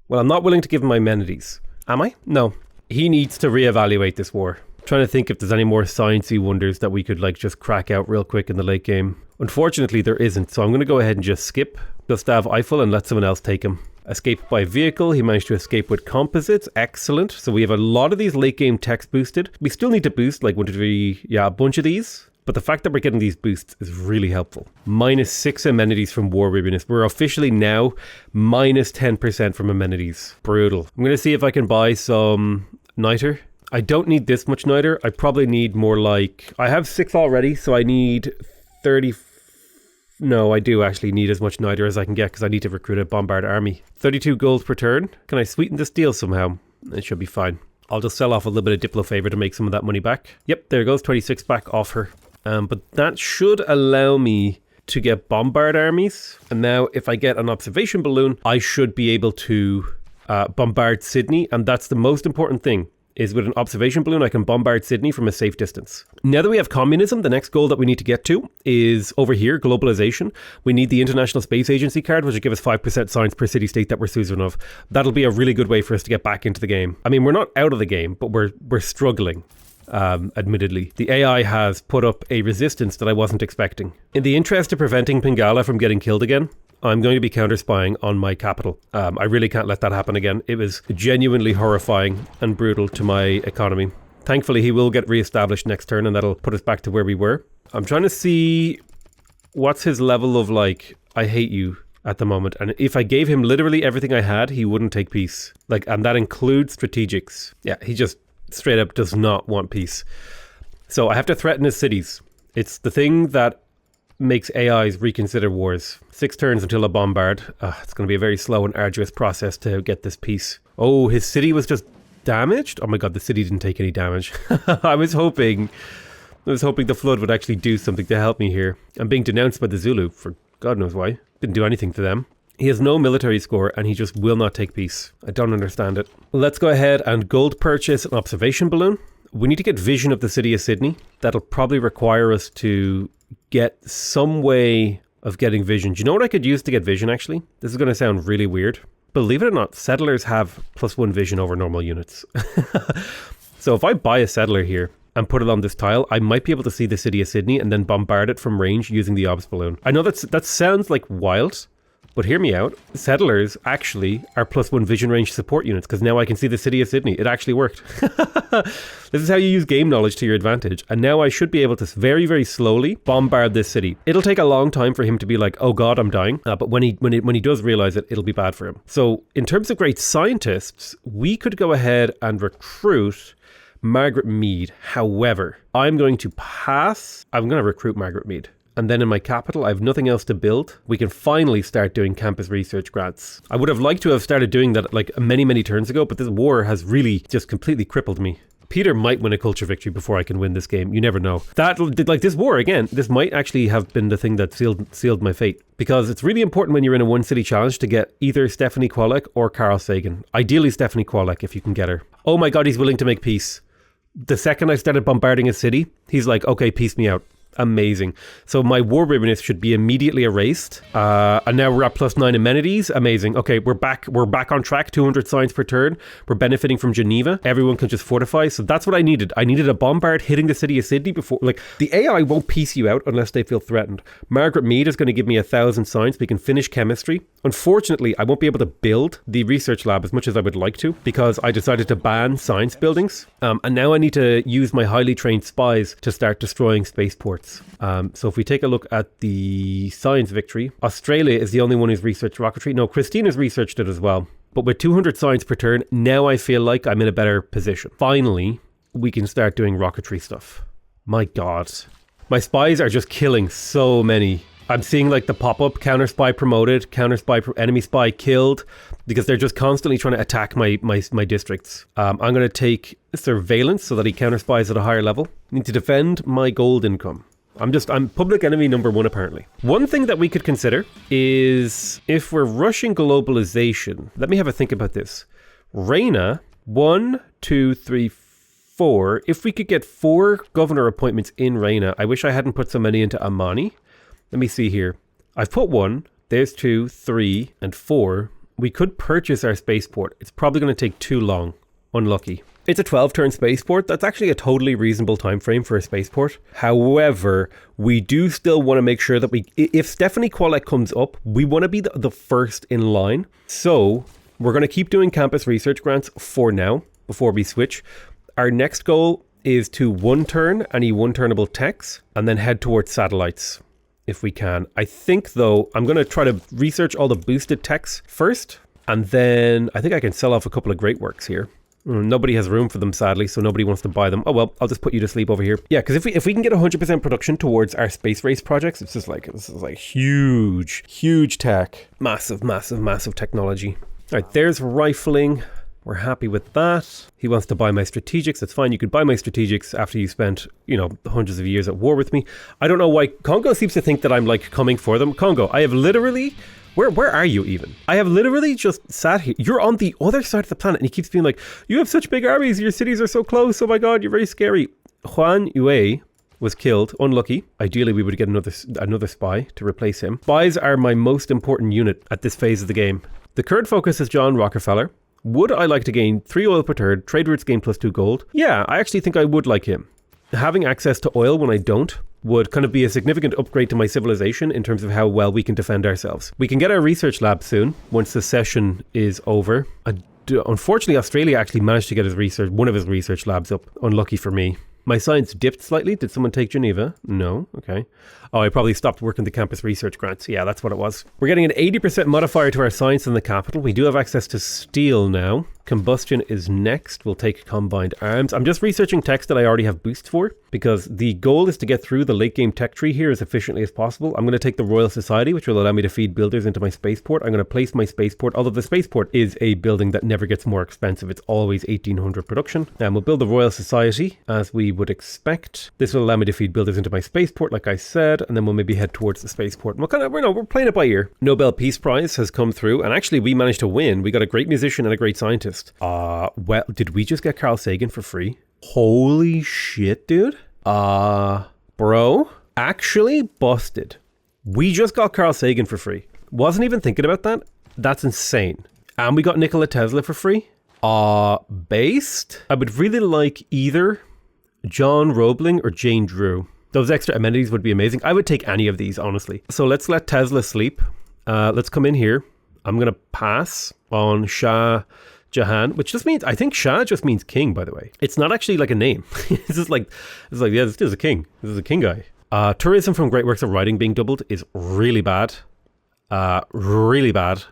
Speaker 1: Well, I'm not willing to give him my amenities. Am I? No. He needs to reevaluate this war. Trying to think if there's any more sciencey wonders that we could like just crack out real quick in the late game. Unfortunately, there isn't, so I'm going to go ahead and just skip Gustav Eiffel and let someone else take him. Escape by vehicle. He managed to escape with composites. Excellent. So we have a lot of these late game techs boosted. We still need to boost like 1, 2, 3, yeah, a bunch of these. But the fact that we're getting these boosts is really helpful. -6 amenities from war weariness. We're officially now -10% from amenities. Brutal. I'm going to see if I can buy some niter. I don't need this much niter. I probably need more like... I have 6 already, so I need 30... No, I do actually need as much niter as I can get because I need to recruit a bombard army. 32 gold per turn. Can I sweeten this deal somehow? It should be fine. I'll just sell off a little bit of Diplo favor to make some of that money back. Yep, there goes 26 back off her. But that should allow me to get bombard armies. And now if I get an observation balloon, I should be able to bombard Sydney. And that's the most important thing, is with an observation balloon, I can bombard Sydney from a safe distance. Now that we have communism, the next goal that we need to get to is over here, globalization. We need the International Space Agency card, which will give us 5% science per city-state that we're suzerain of. That'll be a really good way for us to get back into the game. I mean, we're not out of the game, but we're struggling. Admittedly, the AI has put up a resistance that I wasn't expecting. In the interest of preventing Pingala from getting killed again, I'm going to be counter-spying on my capital. I really can't let that happen again. It was genuinely horrifying and brutal to my economy. Thankfully, he will get re-established next turn and that'll put us back to where we were. I'm trying to see what's his level of like, I hate you at the moment. And if I gave him literally everything I had, he wouldn't take peace. Like, and that includes strategics. Yeah, he just straight up does not want peace. So I have to threaten his cities. It's the thing that makes AIs reconsider wars. 6 turns until a bombard. It's going to be a very slow and arduous process to get this peace. Oh, his city was just damaged? Oh my god, the city didn't take any damage. I was hoping the flood would actually do something to help me here. I'm being denounced by the Zulu for God knows why. Didn't do anything to them. He has no military score and he just will not take peace. I don't understand it. Let's go ahead and gold purchase an observation balloon. We need to get vision of the city of Sydney. That'll probably require us to get some way of getting vision. Do you know what I could use to get vision actually? This is going to sound really weird. Believe it or not, settlers have +1 vision over normal units. So if I buy a settler here and put it on this tile, I might be able to see the city of Sydney and then bombard it from range using the obs balloon. I know that sounds like wild, but hear me out. Settlers actually are +1 vision range support units because now I can see the city of Sydney. It actually worked. This is how you use game knowledge to your advantage. And now I should be able to very, very slowly bombard this city. It'll take a long time for him to be like, oh god, I'm dying. But when he does realize it, it'll be bad for him. So in terms of great scientists, we could go ahead and recruit Margaret Mead. However, I'm going to pass. I'm going to recruit Margaret Mead. And then in my capital, I have nothing else to build. We can finally start doing campus research grants. I would have liked to have started doing that like many, many turns ago, but this war has really just completely crippled me. Peter might win a culture victory before I can win this game. You never know. That, like this war, again, this might actually have been the thing that sealed my fate. Because it's really important when you're in a one city challenge to get either Stephanie Kwolek or Carl Sagan. Ideally Stephanie Kwolek if you can get her. Oh my god, he's willing to make peace. The second I started bombarding a city, he's like, okay, peace me out. Amazing. So my war weariness should be immediately erased. And now we're at +9 amenities. Amazing. Okay, we're back on track. 200 science per turn. We're benefiting from Geneva. Everyone can just fortify. So that's what I needed. I needed a bombard hitting the city of Sydney before, like, the AI won't piece you out unless they feel threatened. Margaret Mead is going to give me 1,000 science. We can finish chemistry. Unfortunately, I won't be able to build the research lab as much as I would like to because I decided to ban science buildings. And now I need to use my highly trained spies to start destroying spaceports. So if we take a look at the science victory, Australia is the only one who's researched rocketry. No, Christina's researched it as well. But with 200 science per turn, now I feel like I'm in a better position. Finally, we can start doing rocketry stuff. My god. My spies are just killing so many. I'm seeing like the pop-up, counter spy promoted, enemy spy killed, because they're just constantly trying to attack my districts. I'm going to take surveillance so that he counter spies at a higher level. I need to defend my gold income. I'm public enemy number 1 apparently. One thing that we could consider is if we're rushing globalization, let me have a think about this. Reina, 1, 2, 3, 4. If we could get 4 governor appointments in Reina, I wish I hadn't put so many into Amani. Let me see here. I've put 1, there's 2, 3, and 4. We could purchase our spaceport. It's probably going to take too long. Unlucky. It's a 12-turn spaceport. That's actually a totally reasonable time frame for a spaceport. However, we do still want to make sure that if Stephanie Kwolek comes up, we want to be the first in line. So we're going to keep doing campus research grants for now before we switch. Our next goal is to one turn any one turnable techs and then head towards satellites if we can. I think though, I'm going to try to research all the boosted techs first, and then I think I can sell off a couple of great works here. Nobody has room for them, sadly, so nobody wants to buy them. Oh well, I'll just put you to sleep over here. Yeah, because if we can get 100% production towards our space race projects, this is like huge tech. Massive technology. All right, there's rifling. We're happy with that. He wants to buy my strategics. That's fine. You could buy my strategics after you spent, hundreds of years at war with me. I don't know why Congo seems to think that I'm like coming for them. Congo, I have literally... Where are you even? I have literally just sat here. You're on the other side of the planet, and he keeps being like, you have such big armies. Your cities are so close. Oh my God, you're very scary. Huan Yue was killed. Unlucky. Ideally, we would get another spy to replace him. Spies are my most important unit at this phase of the game. The current focus is John Rockefeller. Would I like to gain 3 oil per turn? Trade routes gain +2 gold. Yeah, I actually think I would like him. Having access to oil when I don't would kind of be a significant upgrade to my civilization in terms of how well we can defend ourselves. We can get our research lab soon, once the session is over. Unfortunately, Australia actually managed to get one of his research labs up. Unlucky for me. My science dipped slightly. Did someone take Geneva? No. Okay. Oh, I probably stopped working the campus research grants. Yeah, that's what it was. We're getting an 80% modifier to our science in the capital. We do have access to steel now. Combustion is next. We'll take combined arms. I'm just researching techs that I already have boosts for, because the goal is to get through the late game tech tree here as efficiently as possible. I'm going to take the Royal Society, which will allow me to feed builders into my spaceport. I'm going to place my spaceport, although the spaceport is a building that never gets more expensive. It's always 1800 production. And we'll build the Royal Society as we would expect. This will allow me to feed builders into my spaceport, like I said, and then we'll maybe head towards the spaceport. We're playing it by ear. Nobel Peace Prize has come through, and actually we managed to win. We got a great musician and a great scientist. Well, did we just get Carl Sagan for free? Holy shit, dude. Bro, actually busted. We just got Carl Sagan for free. Wasn't even thinking about that. That's insane. And we got Nikola Tesla for free. Based? I would really like either John Roebling or Jane Drew. Those extra amenities would be amazing. I would take any of these, honestly. So let's let Tesla sleep. Let's come in here. I'm going to pass on Shah Jahan, which just means, I think Shah just means king, by the way. It's not actually like a name. It's like, yeah, this is a king. This is a king guy. Tourism from Great Works of Writing being doubled is really bad. Really bad.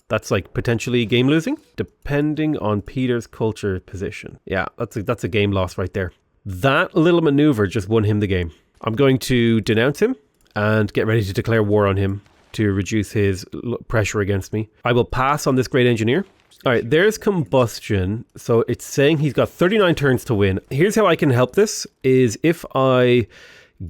Speaker 1: That's like potentially game losing, depending on Peter's culture position. Yeah, that's a game loss right there. That little maneuver just won him the game. I'm going to denounce him and get ready to declare war on him to reduce his pressure against me. I will pass on this great engineer. All right, there's combustion. So it's saying he's got 39 turns to win. Here's how I can help this, is if I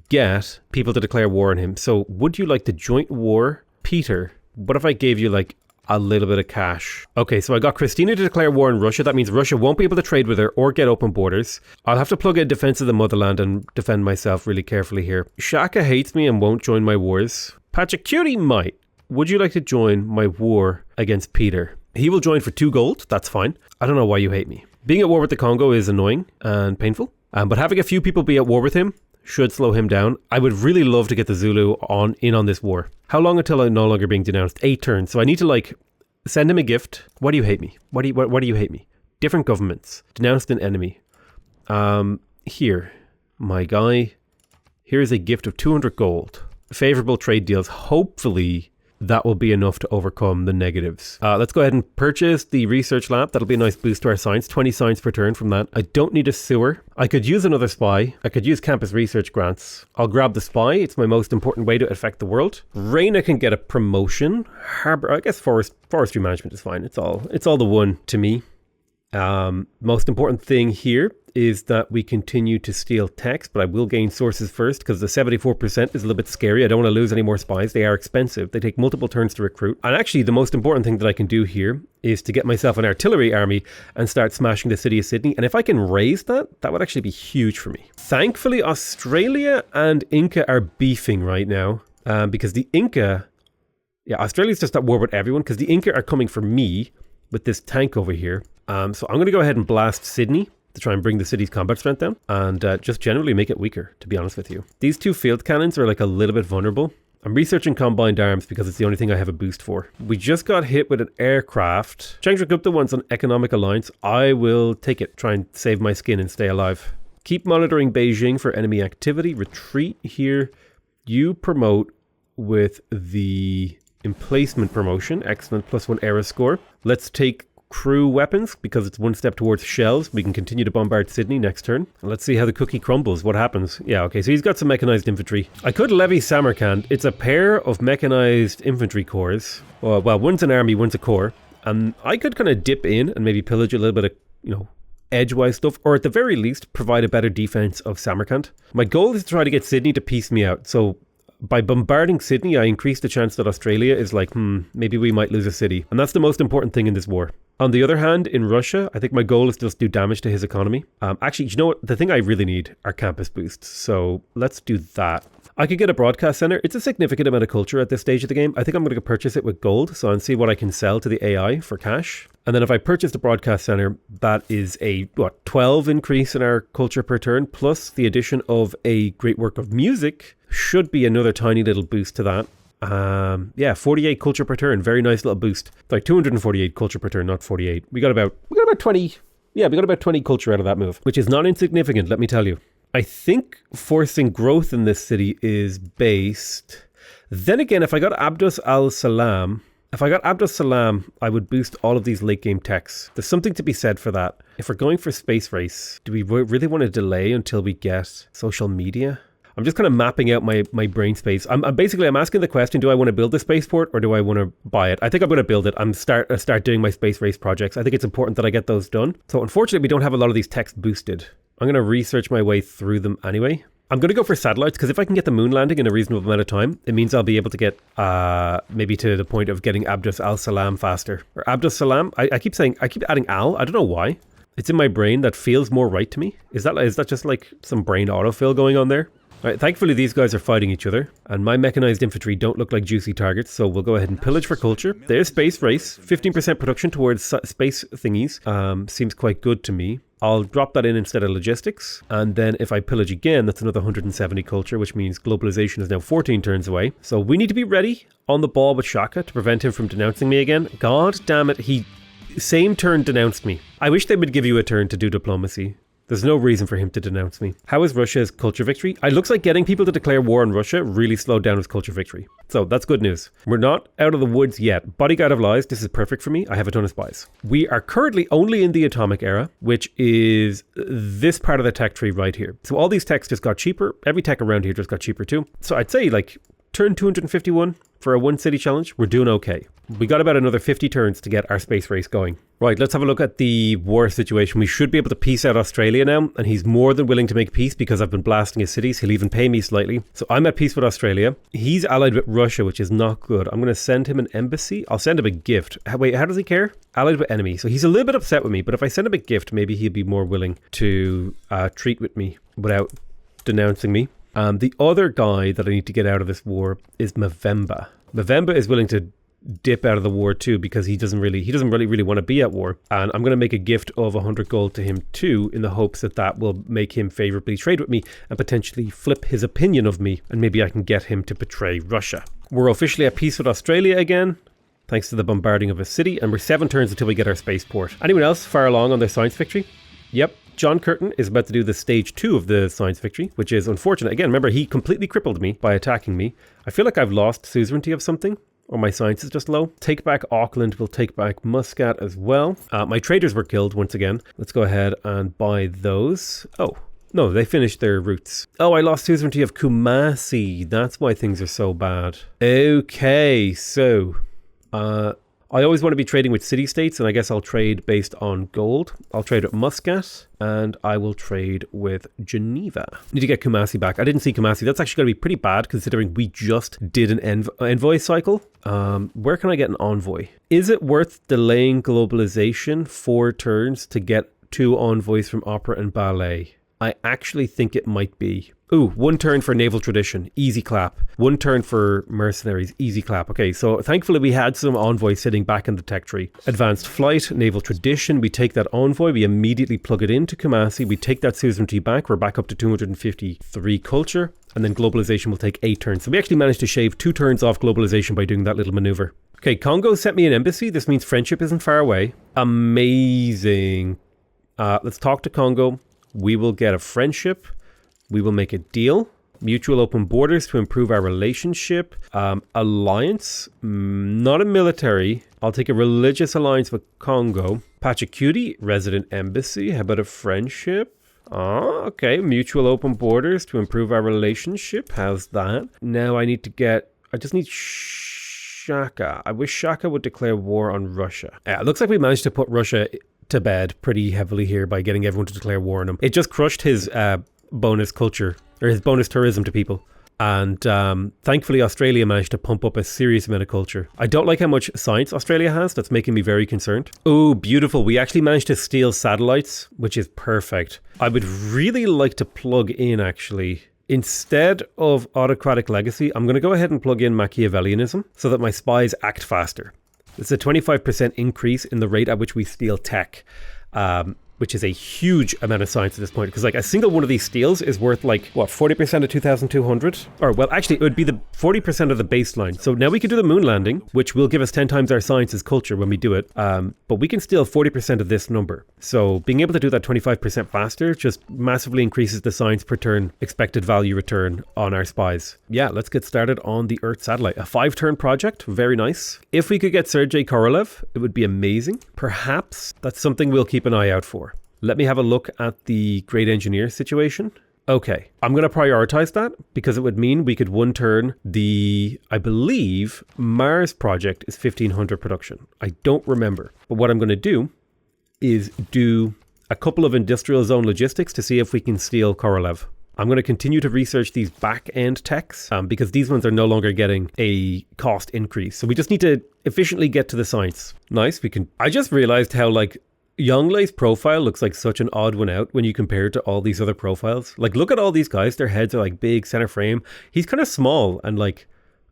Speaker 1: get people to declare war on him. So would you like the joint war, Peter? What if I gave you like a little bit of cash? Okay, so I got Christina to declare war on Russia. That means Russia won't be able to trade with her or get open borders. I'll have to plug in defense of the motherland and defend myself really carefully here. Shaka hates me and won't join my wars. Pachacuti might. Would you like to join my war against Peter? He will join for 2 gold. That's fine. I don't know why you hate me. Being at war with the Congo is annoying and painful. But having a few people be at war with him should slow him down. I would really love to get the Zulu in on this war. How long until I'm no longer being denounced? 8 turns. So I need to like send him a gift. Why do you hate me? Why do you hate me? Different governments. Denounced an enemy. Here, my guy. Here is a gift of 200 gold. Favorable trade deals. Hopefully that will be enough to overcome the negatives. Let's go ahead and purchase the research lab. That'll be a nice boost to our science. 20 science per turn from that. I don't need a sewer. I could use another spy. I could use campus research grants. I'll grab the spy. It's my most important way to affect the world. Reina can get a promotion. Harbor, I guess forestry management is fine. It's all the one to me. Most important thing here is that we continue to steal text, but I will gain sources first because the 74% is a little bit scary. I don't want to lose any more spies. They are expensive. They take multiple turns to recruit. And actually, the most important thing that I can do here is to get myself an artillery army and start smashing the city of Sydney. And if I can raise that, that would actually be huge for me. Thankfully, Australia and Inca are beefing right now because the Inca... Yeah, Australia's just at war with everyone because the Inca are coming for me with this tank over here. So I'm going to go ahead and blast Sydney to try and bring the city's combat strength down and just generally make it weaker, to be honest with you. These 2 field cannons are like a little bit vulnerable. I'm researching combined arms because it's the only thing I have a boost for. We just got hit with an aircraft. Chandragupta wants an economic alliance. I will take it, try and save my skin and stay alive. Keep monitoring Beijing for enemy activity. Retreat here. You promote with the emplacement promotion. Excellent. +1 era score. Let's take crew weapons because it's one step towards shells. We can continue to bombard Sydney next turn. Let's see how the cookie crumbles. What happens? Yeah, okay, so he's got some mechanized infantry. I could levy Samarkand. It's a pair of mechanized infantry corps. Well, one's an army, one's a corps. And I could kind of dip in and maybe pillage a little bit of, edgewise stuff, or at the very least, provide a better defense of Samarkand. My goal is to try to get Sydney to piece me out. So by bombarding Sydney, I increase the chance that Australia is like, maybe we might lose a city. And that's the most important thing in this war. On the other hand, in Russia, I think my goal is to just do damage to his economy. Actually, you know what? The thing I really need are campus boosts. So let's do that. I could get a broadcast center. It's a significant amount of culture at this stage of the game. I think I'm going to purchase it with gold. So I'll see what I can sell to the AI for cash. And then if I purchase the broadcast center, that is a 12 increase in our culture per turn, plus the addition of a great work of music should be another tiny little boost to that. 48 culture per turn. Very nice little boost. Like 248 culture per turn, not 48. We got about 20. Yeah, we got about 20 culture out of that move, which is not insignificant, let me tell you. I think forcing growth in this city is based. Then again, if I got Abdus al-Salam, I would boost all of these late game techs. There's something to be said for that. If we're going for space race, do we really want to delay until we get social media? I'm just kind of mapping out my brain space. I'm asking the question, do I want to build the spaceport or do I want to buy it? I think I'm going to build it. I'm start doing my space race projects. I think it's important that I get those done. So unfortunately, we don't have a lot of these techs boosted. I'm going to research my way through them anyway. I'm going to go for satellites because if I can get the moon landing in a reasonable amount of time, it means I'll be able to get maybe to the point of getting Abdus al-Salam faster. Or Abdus Salam. I keep adding al. I don't know why. It's in my brain that feels more right to me. Is that just like some brain autofill going on there? Right, thankfully these guys are fighting each other and my mechanized infantry don't look like juicy targets, so we'll go ahead and pillage for culture. There's space race, 15% production towards space thingies, seems quite good to me. I'll drop that in instead of logistics, and then if I pillage again, that's another 170 culture, which means globalization is now 14 turns away. So we need to be ready on the ball with Shaka to prevent him from denouncing me again. God damn it, he same turn denounced me. I wish they would give you a turn to do diplomacy. There's no reason for him to denounce me. How is Russia's culture victory? It looks like getting people to declare war on Russia really slowed down his culture victory. So that's good news. We're not out of the woods yet. Bodyguard of Lies, this is perfect for me. I have a ton of spies. We are currently only in the atomic era, which is this part of the tech tree right here. So all these techs just got cheaper. Every tech around here just got cheaper too. So I'd say like turn 251 for a one city challenge. We're doing okay. We got about another 50 turns to get our space race going. Right, let's have a look at the war situation. We should be able to peace out Australia now, and he's more than willing to make peace because I've been blasting his cities. He'll even pay me slightly. So I'm at peace with Australia. He's allied with Russia, which is not good. I'm going to send him an embassy. I'll send him a gift. Wait, how does he care? Allied with enemy. So he's a little bit upset with me, but if I send him a gift, maybe he'll be more willing to treat with me without denouncing me. The other guy that I need to get out of this war is Mavemba. Mavemba is willing to dip out of the war too because he doesn't really want to be at war, and I'm going to make a gift of 100 gold to him too in the hopes that will make him favorably trade with me and potentially flip his opinion of me, and maybe I can get him to betray Russia. We're officially at peace with Australia again thanks to the bombarding of a city, and we're 7 turns until we get our spaceport. Anyone else far along on their science victory? Yep. John Curtin is about to do the stage 2 of the science victory, which is unfortunate. Again, remember, he completely crippled me by attacking me. I feel like I've lost suzerainty of something, or my science is just low. Take back Auckland, we'll take back Muscat as well. My traders were killed once again. Let's go ahead and buy those. Oh, no, they finished their routes. Oh, I lost suzerainty of Kumasi. That's why things are so bad. Okay, so I always want to be trading with city-states, and I guess I'll trade based on gold. I'll trade with Muscat, and I will trade with Geneva. Need to get Kumasi back. I didn't see Kumasi. That's actually going to be pretty bad, considering we just did an envoy cycle. Where can I get an envoy? Is it worth delaying globalization 4 turns to get 2 envoys from opera and ballet? I actually think it might be. Ooh, 1 turn for naval tradition, easy clap. 1 turn for mercenaries, easy clap. Okay, so thankfully we had some envoys sitting back in the tech tree. Advanced flight, naval tradition, we take that envoy, we immediately plug it into Kumasi, we take that suzerainty back, we're back up to 253 culture, and then globalization will take 8 turns. So we actually managed to shave 2 turns off globalization by doing that little maneuver. Okay, Congo sent me an embassy. This means friendship isn't far away. Amazing. Let's talk to Congo. We will get a friendship. We will make a deal. Mutual open borders to improve our relationship. Alliance, not a military. I'll take a religious alliance with Congo. Pachacuti, resident embassy. How about a friendship? Okay. Mutual open borders to improve our relationship. How's that? Now I just need Shaka. I wish Shaka would declare war on Russia. It looks like we managed to put Russia to bed pretty heavily here by getting everyone to declare war on him. It just crushed his bonus culture, or his bonus tourism to people. And thankfully Australia managed to pump up a serious amount of culture. I don't like how much science Australia has. That's making me very concerned. Oh, beautiful. We actually managed to steal satellites, which is perfect. I would really like to plug in, actually, instead of autocratic legacy, I'm going to go ahead and plug in Machiavellianism so that my spies act faster. It's a 25% increase in the rate at which we steal tech. Which is a huge amount of science at this point. Because like a single one of these steals is worth like, what, 40% of 2,200? Or well, actually it would be the 40% of the baseline. So now we can do the moon landing, which will give us 10 times our science as culture when we do it. But we can steal 40% of this number. So being able to do that 25% faster just massively increases the science per turn expected value return on our spies. Yeah, let's get started on the Earth satellite. A 5-turn project, very nice. If we could get Sergei Korolev, it would be amazing. Perhaps that's something we'll keep an eye out for. Let me have a look at the great engineer situation. Okay, I'm going to prioritize that because it would mean we could one turn I believe Mars project is 1500 production. I don't remember. But what I'm going to do is do a couple of industrial zone logistics to see if we can steal Korolev. I'm going to continue to research these back-end techs because these ones are no longer getting a cost increase. So we just need to efficiently get to the science. Nice. I just realized how like Yongle's profile looks like such an odd one out when you compare it to all these other profiles. Like, look at all these guys. Their heads are like big, center frame. He's kind of small and like,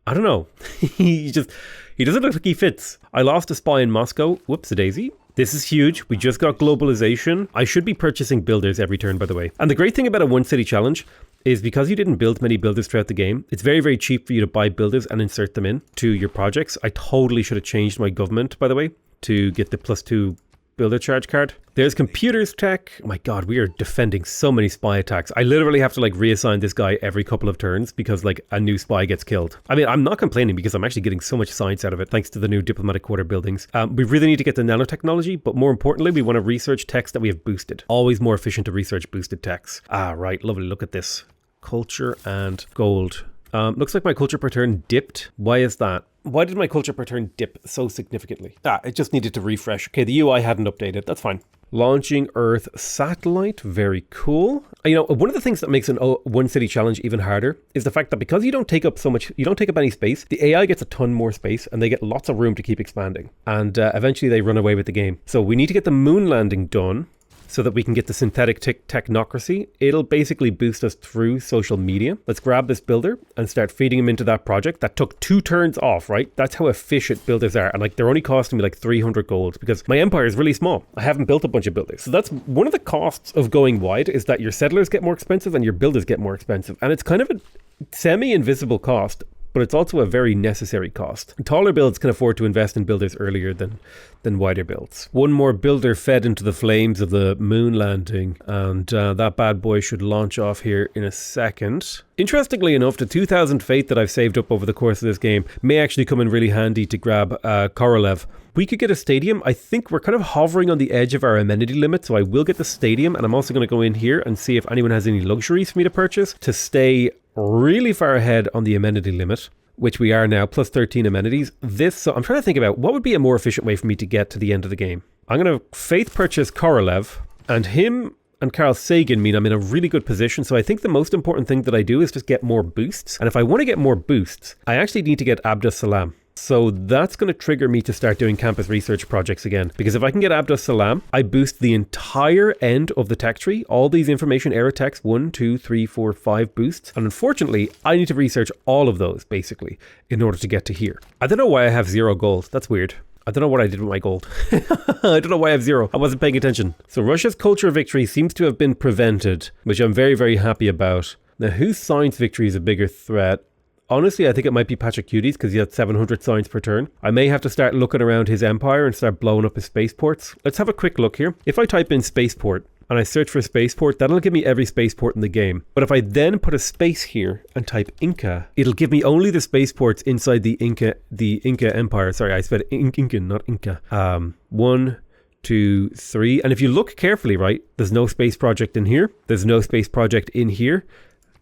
Speaker 1: I don't know. he doesn't look like he fits. I lost a spy in Moscow. Whoops-a-daisy. This is huge. We just got globalization. I should be purchasing builders every turn, by the way. And the great thing about a one city challenge is because you didn't build many builders throughout the game, it's very, very cheap for you to buy builders and insert them in to your projects. I totally should have changed my government, by the way, to get the +2 builder charge card. There's computers tech. Oh my god, we are defending so many spy attacks. I literally have to like reassign this guy every couple of turns because like a new spy gets killed. I mean, I'm not complaining because I'm actually getting so much science out of it thanks to the new diplomatic quarter buildings. We really need to get the nanotechnology, but more importantly, we want to research techs that we have boosted. Always more efficient to research boosted techs. Right, lovely. Look at this. Culture and gold. Looks like my culture per turn dipped. Why is that? Why did my culture per turn dip so significantly? It just needed to refresh. Okay, the UI hadn't updated. That's fine. Launching Earth satellite. Very cool. You know, one of the things that makes an one city challenge even harder is the fact that because you don't take up any space, the AI gets a ton more space and they get lots of room to keep expanding. And eventually they run away with the game. So we need to get the moon landing done so that we can get the synthetic technocracy. It'll basically boost us through social media. Let's grab this builder and start feeding him into that project. That took 2 turns off, right? That's how efficient builders are. And like, they're only costing me like 300 gold because my empire is really small. I haven't built a bunch of builders. So that's one of the costs of going wide, is that your settlers get more expensive and your builders get more expensive. And it's kind of a semi-invisible cost, but it's also a very necessary cost. Taller builds can afford to invest in builders earlier than wider builds. One more builder fed into the flames of the moon landing, and that bad boy should launch off here in a second. Interestingly enough, the 2,000 faith that I've saved up over the course of this game may actually come in really handy to grab Korolev. We could get a stadium. I think we're kind of hovering on the edge of our amenity limit, so I will get the stadium, and I'm also going to go in here and see if anyone has any luxuries for me to purchase to stay really far ahead on the amenity limit, which we are now, plus 13 amenities. So I'm trying to think about what would be a more efficient way for me to get to the end of the game. I'm going to faith purchase Korolev, and him and Carl Sagan mean I'm in a really good position. So I think the most important thing that I do is just get more boosts. And if I want to get more boosts, I actually need to get Abdus Salam. So that's going to trigger me to start doing campus research projects again. Because if I can get Abdus Salam, I boost the entire end of the tech tree. All these information era techs, 1, 2, 3, 4, 5 boosts. And unfortunately, I need to research all of those, basically, in order to get to here. I don't know why I have 0 gold. That's weird. I don't know what I did with my gold. I don't know why I have 0. I wasn't paying attention. So Russia's culture victory seems to have been prevented, which I'm very, very happy about. Now, whose science victory is a bigger threat? Honestly, I think it might be Pachacuti's because he had 700 science per turn. I may have to start looking around his empire and start blowing up his spaceports. Let's have a quick look here. If I type in spaceport, and I search for spaceport, that'll give me every spaceport in the game. But if I then put a space here and type Inca, it'll give me only the spaceports inside the Inca Empire. Sorry, I said Incan, not Inca. 1, 2, 3. And if you look carefully, right, there's no space project in here. There's no space project in here.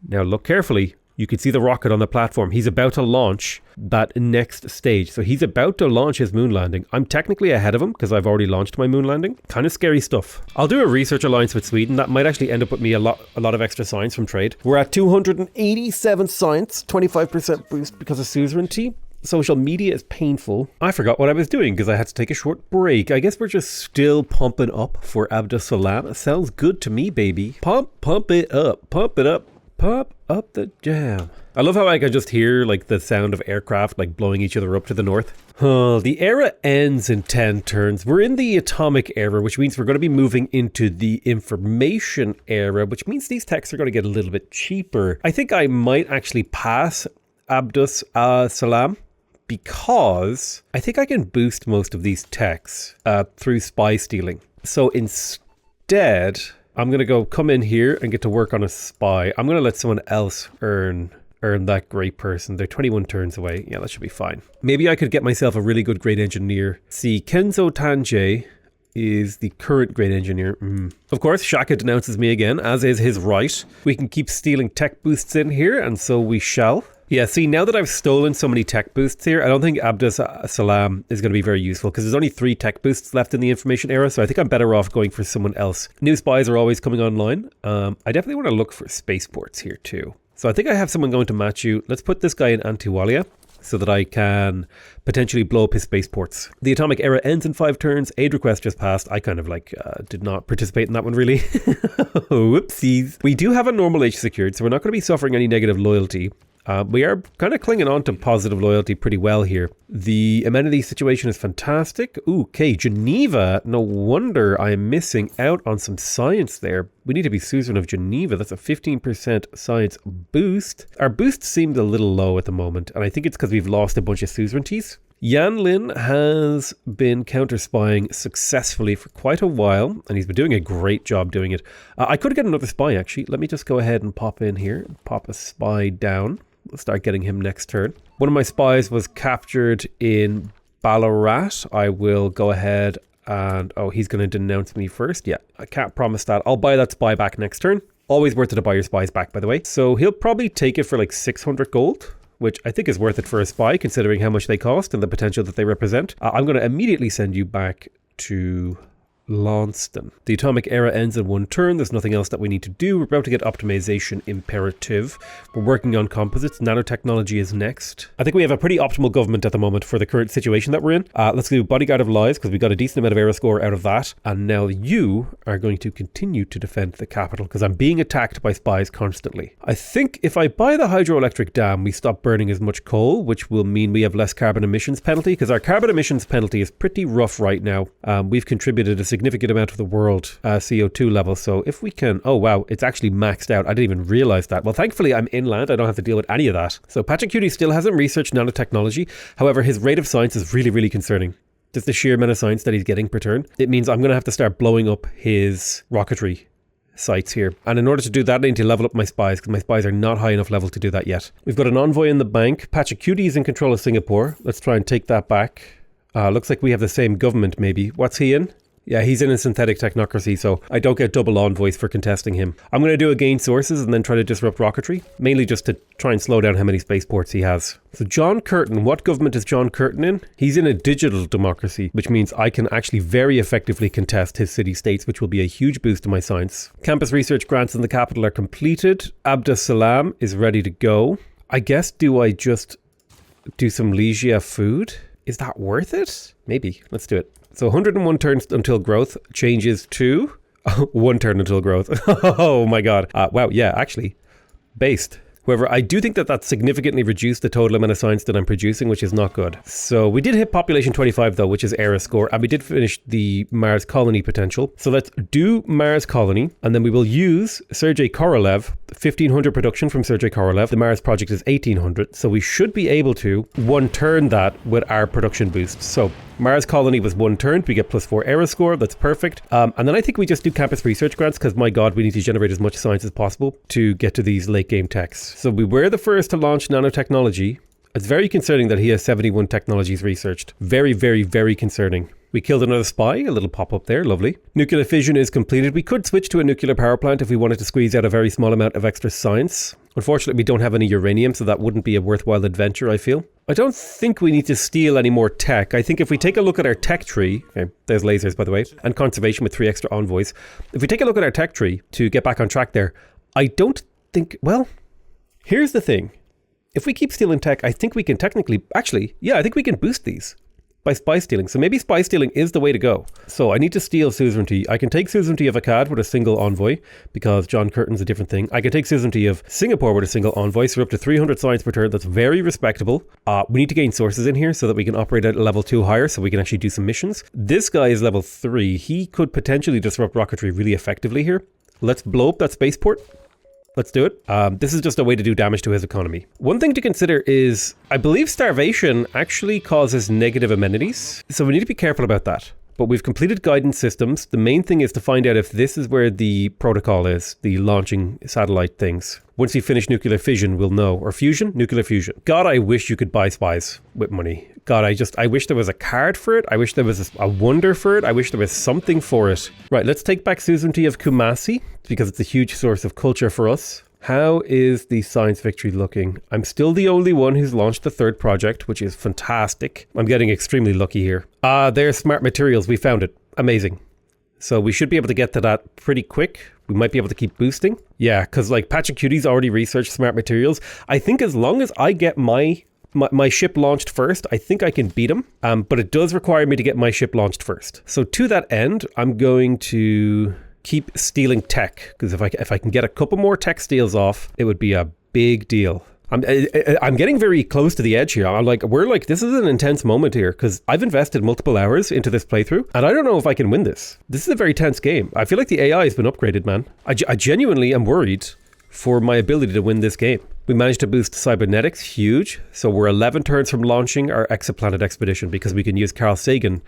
Speaker 1: Now look carefully. You can see the rocket on the platform. He's about to launch that next stage. So he's about to launch his moon landing. I'm technically ahead of him because I've already launched my moon landing. Kind of scary stuff. I'll do a research alliance with Sweden. That might actually end up with me a lot of extra science from trade. We're at 287 science, 25% boost because of suzerainty. Social media is painful. I forgot what I was doing because I had to take a short break. I guess we're just still pumping up for Abdus Salam. Sounds good to me, baby. Pump it up, pump it up. Pop up the jam. I love how I can just hear like the sound of aircraft like blowing each other up to the north. The era ends in 10 turns. We're in the atomic era, which means we're going to be moving into the information era, which means these techs are going to get a little bit cheaper. I think I might actually pass Abdus Salam because I think I can boost most of these techs through spy stealing. So instead, I'm going to come in here and get to work on a spy. I'm going to let someone else earn that great person. They're 21 turns away. Yeah, that should be fine. Maybe I could get myself a really good great engineer. See, Kenzo Tanjay is the current great engineer. Of course, Shaka denounces me again, as is his right. We can keep stealing tech boosts in here, and so we shall. Yeah, see, now that I've stolen so many tech boosts here, I don't think Abdus Salam is going to be very useful because there's only 3 tech boosts left in the information era, so I think I'm better off going for someone else. New spies are always coming online. I definitely want to look for spaceports here too. So I think I have someone going to match you. Let's put this guy in Antiwalia so that I can potentially blow up his spaceports. The atomic era ends in 5 turns. Aid request just passed. I kind of did not participate in that one really. Whoopsies. We do have a normal age secured, so we're not going to be suffering any negative loyalty. We are kind of clinging on to positive loyalty pretty well here. The amenity situation is fantastic. Ooh, okay, Geneva. No wonder I'm missing out on some science there. We need to be suzerain of Geneva. That's a 15% science boost. Our boost seemed a little low at the moment, and I think it's because we've lost a bunch of suzerainties. Yanlin has been counter-spying successfully for quite a while, and he's been doing a great job doing it. I could get another spy, actually. Let me just go ahead and pop in here and pop a spy down. We'll start getting him next turn. One of my spies was captured in Ballarat. I will go ahead and... Oh, he's going to denounce me first. Yeah, I can't promise that. I'll buy that spy back next turn. Always worth it to buy your spies back, by the way. So he'll probably take it for like 600 gold, which I think is worth it for a spy, considering how much they cost and the potential that they represent. I'm going to immediately send you back to Launceston. The atomic era ends in 1 turn. There's nothing else that we need to do. We're about to get optimization imperative. We're working on composites. Nanotechnology is next. I think we have a pretty optimal government at the moment for the current situation that we're in. Let's do Bodyguard of Lies because we got a decent amount of era score out of that. And now you are going to continue to defend the capital because I'm being attacked by spies constantly. I think if I buy the hydroelectric dam, we stop burning as much coal, which will mean we have less carbon emissions penalty because our carbon emissions penalty is pretty rough right now. We've contributed a significant amount of the world CO2 level. So if we can, oh wow, it's actually maxed out. I didn't even realize that. Well, thankfully I'm inland. I don't have to deal with any of that. So Patrick Cutie still hasn't researched nanotechnology. However, his rate of science is really, really concerning. Just the sheer amount of science that he's getting per turn. It means I'm going to have to start blowing up his rocketry sites here. And in order to do that, I need to level up my spies because my spies are not high enough level to do that yet. We've got an envoy in the bank. Patrick Cutie is in control of Singapore. Let's try and take that back. Looks like we have the same government maybe. What's he in? Yeah, he's in a synthetic technocracy, so I don't get double envoys for contesting him. I'm going to do a gain sources and then try to disrupt rocketry, mainly just to try and slow down how many spaceports he has. So John Curtin, what government is John Curtin in? He's in a digital democracy, which means I can actually very effectively contest his city-states, which will be a huge boost to my science. Campus research grants in the capital are completed. Abdus Salam is ready to go. I guess, do I just do some Legia food? Is that worth it? Maybe. Let's do it. So 101 turns until growth changes to 1 turn until growth. Oh my god. Wow, yeah, actually. Based. However, I do think that that significantly reduced the total amount of science that I'm producing, which is not good. So we did hit population 25 though, which is era score, and we did finish the Mars colony potential. So let's do Mars colony, and then we will use Sergei Korolev, 1500 production from Sergei Korolev. The Mars project is 1800, so we should be able to one turn that with our production boost. So Mars colony was one turned, we get +4 era score, that's perfect. And then I think we just do campus research grants because my god, we need to generate as much science as possible to get to these late game techs. So we were the first to launch nanotechnology. It's very concerning that he has 71 technologies researched. Very, very, very concerning. We killed another spy, a little pop-up there, lovely. Nuclear fission is completed. We could switch to a nuclear power plant if we wanted to squeeze out a very small amount of extra science. Unfortunately, we don't have any uranium, so that wouldn't be a worthwhile adventure, I feel. I don't think we need to steal any more tech. I think if we take a look at our tech tree, okay, there's lasers, by the way, and conservation with 3 extra envoys. If we take a look at our tech tree to get back on track there, I don't think, well, here's the thing. If we keep stealing tech, I think we can technically, actually, yeah, I think we can boost these by spy stealing. So maybe spy stealing is the way to go. So I need to steal suzerainty. I can take suzerainty of Akkad with a single envoy because John Curtin's a different thing. I can take suzerainty of Singapore with a single envoy. So we're up to 300 science per turn. That's very respectable. We need to gain sources in here so that we can operate at level 2 higher so we can actually do some missions. This guy is level 3. He could potentially disrupt rocketry really effectively here. Let's blow up that spaceport. Let's do it. This is just a way to do damage to his economy. One thing to consider is, I believe starvation actually causes negative amenities. So we need to be careful about that. But we've completed guidance systems. The main thing is to find out if this is where the protocol is, the launching satellite things. Once we finish nuclear fission, we'll know. Or fusion? Nuclear fusion. God, I wish you could buy spies with money. God, I wish there was a card for it. I wish there was a wonder for it. I wish there was something for it. Right, let's take back suzerainty of Kumasi because it's a huge source of culture for us. How is the science victory looking? I'm still the only one who's launched the 3rd project, which is fantastic. I'm getting extremely lucky here. There's smart materials. We found it. Amazing. So we should be able to get to that pretty quick. We might be able to keep boosting. Yeah, because like Patrick Cutie's already researched smart materials. I think as long as I get my ship launched first, I think I can beat him. But it does require me to get my ship launched first. So to that end, I'm going to keep stealing tech, because if I can get a couple more tech steals off, it would be a big deal. I'm getting very close to the edge here. This is an intense moment here because I've invested multiple hours into this playthrough and I don't know if I can win this. This is a very tense game. I feel like the AI has been upgraded, man. I genuinely am worried for my ability to win this game. We managed to boost cybernetics, huge. So we're 11 turns from launching our exoplanet expedition because we can use Carl Sagan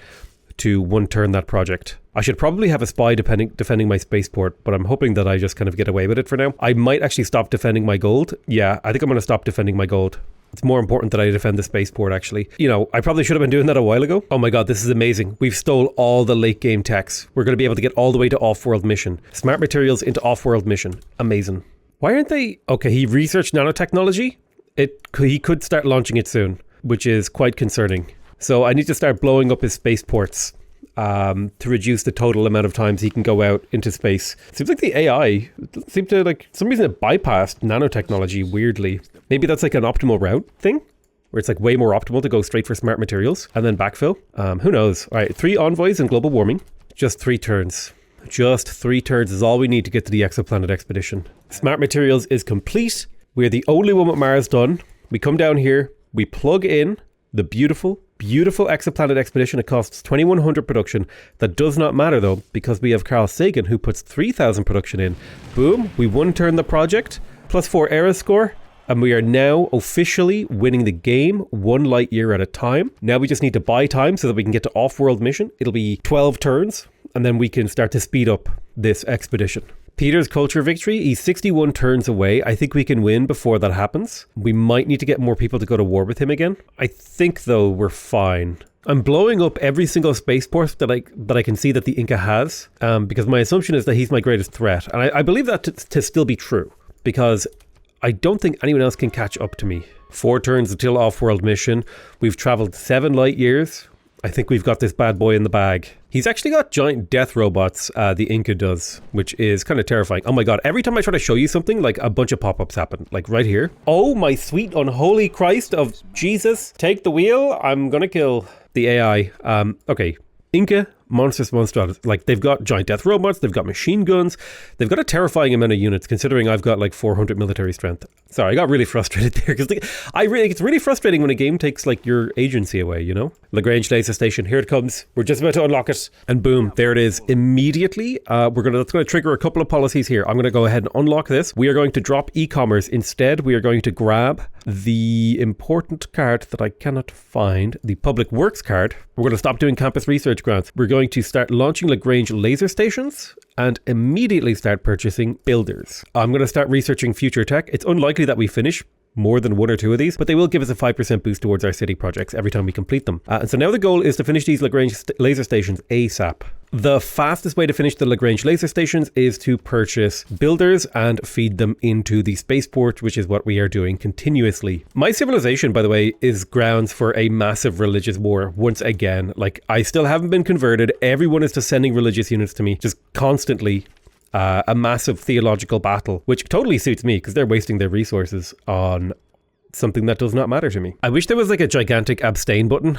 Speaker 1: to one turn that project. I should probably have a spy defending my spaceport, but I'm hoping that I just kind of get away with it for now. I might actually stop defending my gold. Yeah, I think I'm going to stop defending my gold. It's more important that I defend the spaceport, actually. You know, I probably should have been doing that a while ago. Oh my god, this is amazing. We've stole all the late game techs. We're going to be able to get all the way to off-world mission. Smart materials into off-world mission. Amazing. Why aren't they... Okay, he researched nanotechnology. He could start launching it soon, which is quite concerning. So I need to start blowing up his spaceports to reduce the total amount of times he can go out into space. Seems like the AI seemed to, like, for some reason it bypassed nanotechnology weirdly. Maybe that's like an optimal route thing, where it's like way more optimal to go straight for smart materials and then backfill. Who knows? All right, 3 envoys in global warming. Just 3 turns. Just 3 turns is all we need to get to the exoplanet expedition. Smart materials is complete. We're the only one with Mars done. We come down here, we plug in the beautiful exoplanet expedition. It costs 2100 production. That does not matter though, because we have Carl Sagan who puts 3000 production in. Boom, we one turn the project, +4 era score, and we are now officially winning the game 1 light year at a time. Now we just need to buy time so that we can get to off-world mission. It'll be 12 turns, and then we can start to speed up this expedition. Peter's culture victory, he's 61 turns away. I think we can win before that happens. We might need to get more people to go to war with him again. I think though we're fine. I'm blowing up every single spaceport that I can see that the Inca has, because my assumption is that he's my greatest threat. And I believe that to still be true, because I don't think anyone else can catch up to me. 4 turns until off-world mission. We've traveled 7 light years. I think we've got this bad boy in the bag. He's actually got giant death robots, the Inca does, which is kind of terrifying. Oh my god, every time I try to show you something, like a bunch of pop-ups happen, like right here. Oh my sweet unholy Christ of Jesus, take the wheel. I'm gonna kill the AI. Okay, Inca monstrous. Like, they've got giant death robots, they've got machine guns, they've got a terrifying amount of units, considering I've got like 400 military strength. Sorry, I got really frustrated there, because it's really frustrating when a game takes like your agency away, you know? Lagrange laser station, here it comes. We're just about to unlock it, and boom, there it is. Immediately, that's going to trigger a couple of policies here. I'm going to go ahead and unlock this. We are going to drop e-commerce. Instead, we are going to grab the important card that I cannot find, the public works card. We're going to stop doing campus research grants. We're going to start launching Lagrange laser stations and immediately start purchasing builders. I'm going to start researching future tech. It's unlikely that we finish more than one or two of these, but they will give us a 5% boost towards our city projects every time we complete them. And so now the goal is to finish these Lagrange laser stations ASAP. The fastest way to finish the Lagrange laser stations is to purchase builders and feed them into the spaceport, which is what we are doing continuously. My civilization, by the way, is grounds for a massive religious war once again. Like, I still haven't been converted. Everyone is just sending religious units to me, just constantly. A massive theological battle, which totally suits me because they're wasting their resources on something that does not matter to me. I wish there was like a gigantic abstain button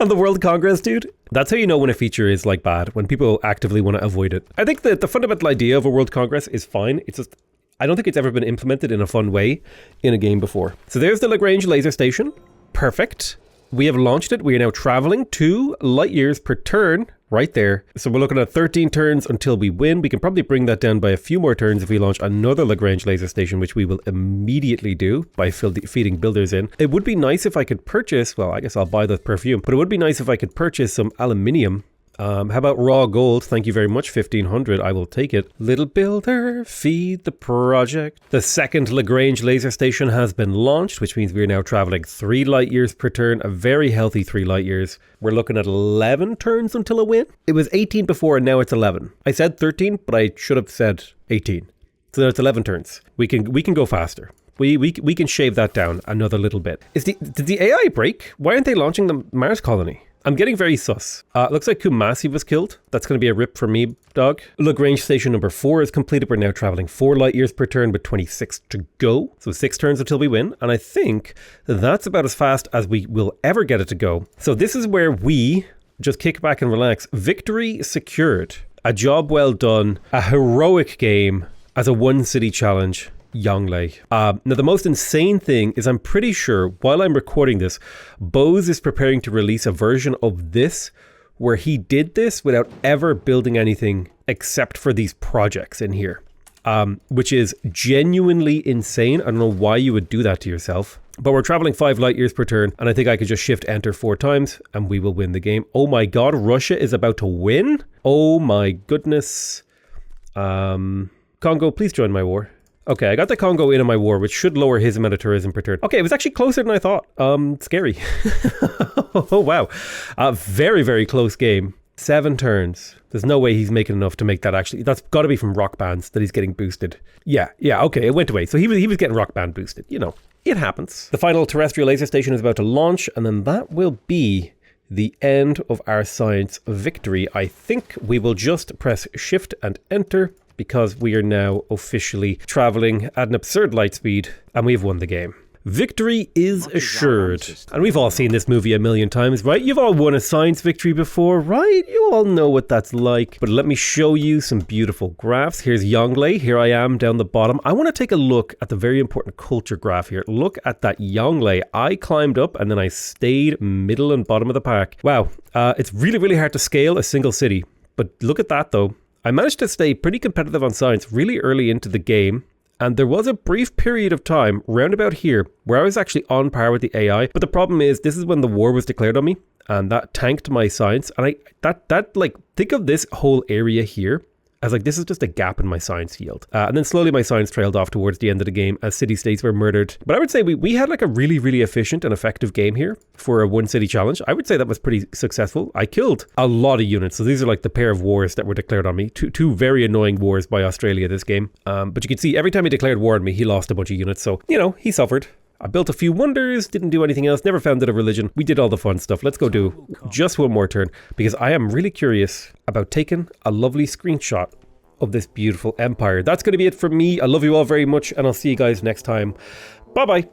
Speaker 1: on the World Congress, dude. That's how you know when a feature is like bad, when people actively want to avoid it. I think that the fundamental idea of a World Congress is fine. It's just, I don't think it's ever been implemented in a fun way in a game before. So there's the Lagrange laser station. Perfect. We have launched it. We are now traveling 2 light years per turn right there. So we're looking at 13 turns until we win. We can probably bring that down by a few more turns if we launch another Lagrange laser station, which we will immediately do by feeding builders in. It would be nice if I could purchase, well, I guess I'll buy the perfume, but it would be nice if I could purchase some aluminium. How about raw gold? Thank you very much. 1500. I will take it. Little builder, feed the project. The second Lagrange laser station has been launched, which means we're now traveling 3 light years per turn, a very healthy 3 light years. We're looking at 11 turns until a win. It was 18 before and now it's 11. I said 13, but I should have said 18. So now it's 11 turns. We can go faster. We can shave that down another little bit. Did the AI break? Why aren't they launching the Mars colony? I'm getting very sus. Looks like Kumasi was killed. That's going to be a rip for me, dog. Lagrange station number 4 is completed. We're now traveling 4 light years per turn with 26 to go. So 6 turns until we win. And I think that's about as fast as we will ever get it to go. So this is where we just kick back and relax. Victory secured. A job well done. A heroic game as a 1 city challenge. Yongle. Now the most insane thing is I'm pretty sure while I'm recording this, Bose is preparing to release a version of this where he did this without ever building anything except for these projects in here, which is genuinely insane. I don't know why you would do that to yourself, but we're traveling 5 light years per turn and I think I could just shift enter 4 times and we will win the game. Oh my God, Russia is about to win. Oh my goodness. Congo, please join my war. Okay, I got the Congo in on my war, which should lower his amount of tourism per turn. Okay, it was actually closer than I thought. Scary. Oh, wow. Very, very close game. 7 turns. There's no way he's making enough to make that actually. That's got to be from rock bands that he's getting boosted. Yeah, okay, it went away. So he was getting rock band boosted. You know, it happens. The final terrestrial laser station is about to launch, and then that will be the end of our science victory. I think we will just press shift and enter, because we are now officially traveling at an absurd light speed and we've won the game. Victory is assured. And we've all seen this movie a million times, right? You've all won a science victory before, right? You all know what that's like. But let me show you some beautiful graphs. Here's Yongle. Here I am down the bottom. I want to take a look at the very important culture graph here. Look at that Yongle. I climbed up and then I stayed middle and bottom of the pack. Wow. It's really, really hard to scale a single city. But look at that though. I managed to stay pretty competitive on science really early into the game, and there was a brief period of time round about here where I was actually on par with the AI, but the problem is this is when the war was declared on me, and that tanked my science, and think of this whole area here as like, this is just a gap in my science yield. And then slowly my science trailed off towards the end of the game as city-states were murdered. But I would say we had like a really, really efficient and effective game here for a 1 city challenge. I would say that was pretty successful. I killed a lot of units. So these are like the pair of wars that were declared on me. Two very annoying wars by Australia this game. But you can see every time he declared war on me, he lost a bunch of units. So, you know, he suffered. I built a few wonders, didn't do anything else, never founded a religion. We did all the fun stuff. Let's go do just one more turn because I am really curious about taking a lovely screenshot of this beautiful empire. That's going to be it from me. I love you all very much and I'll see you guys next time. Bye bye.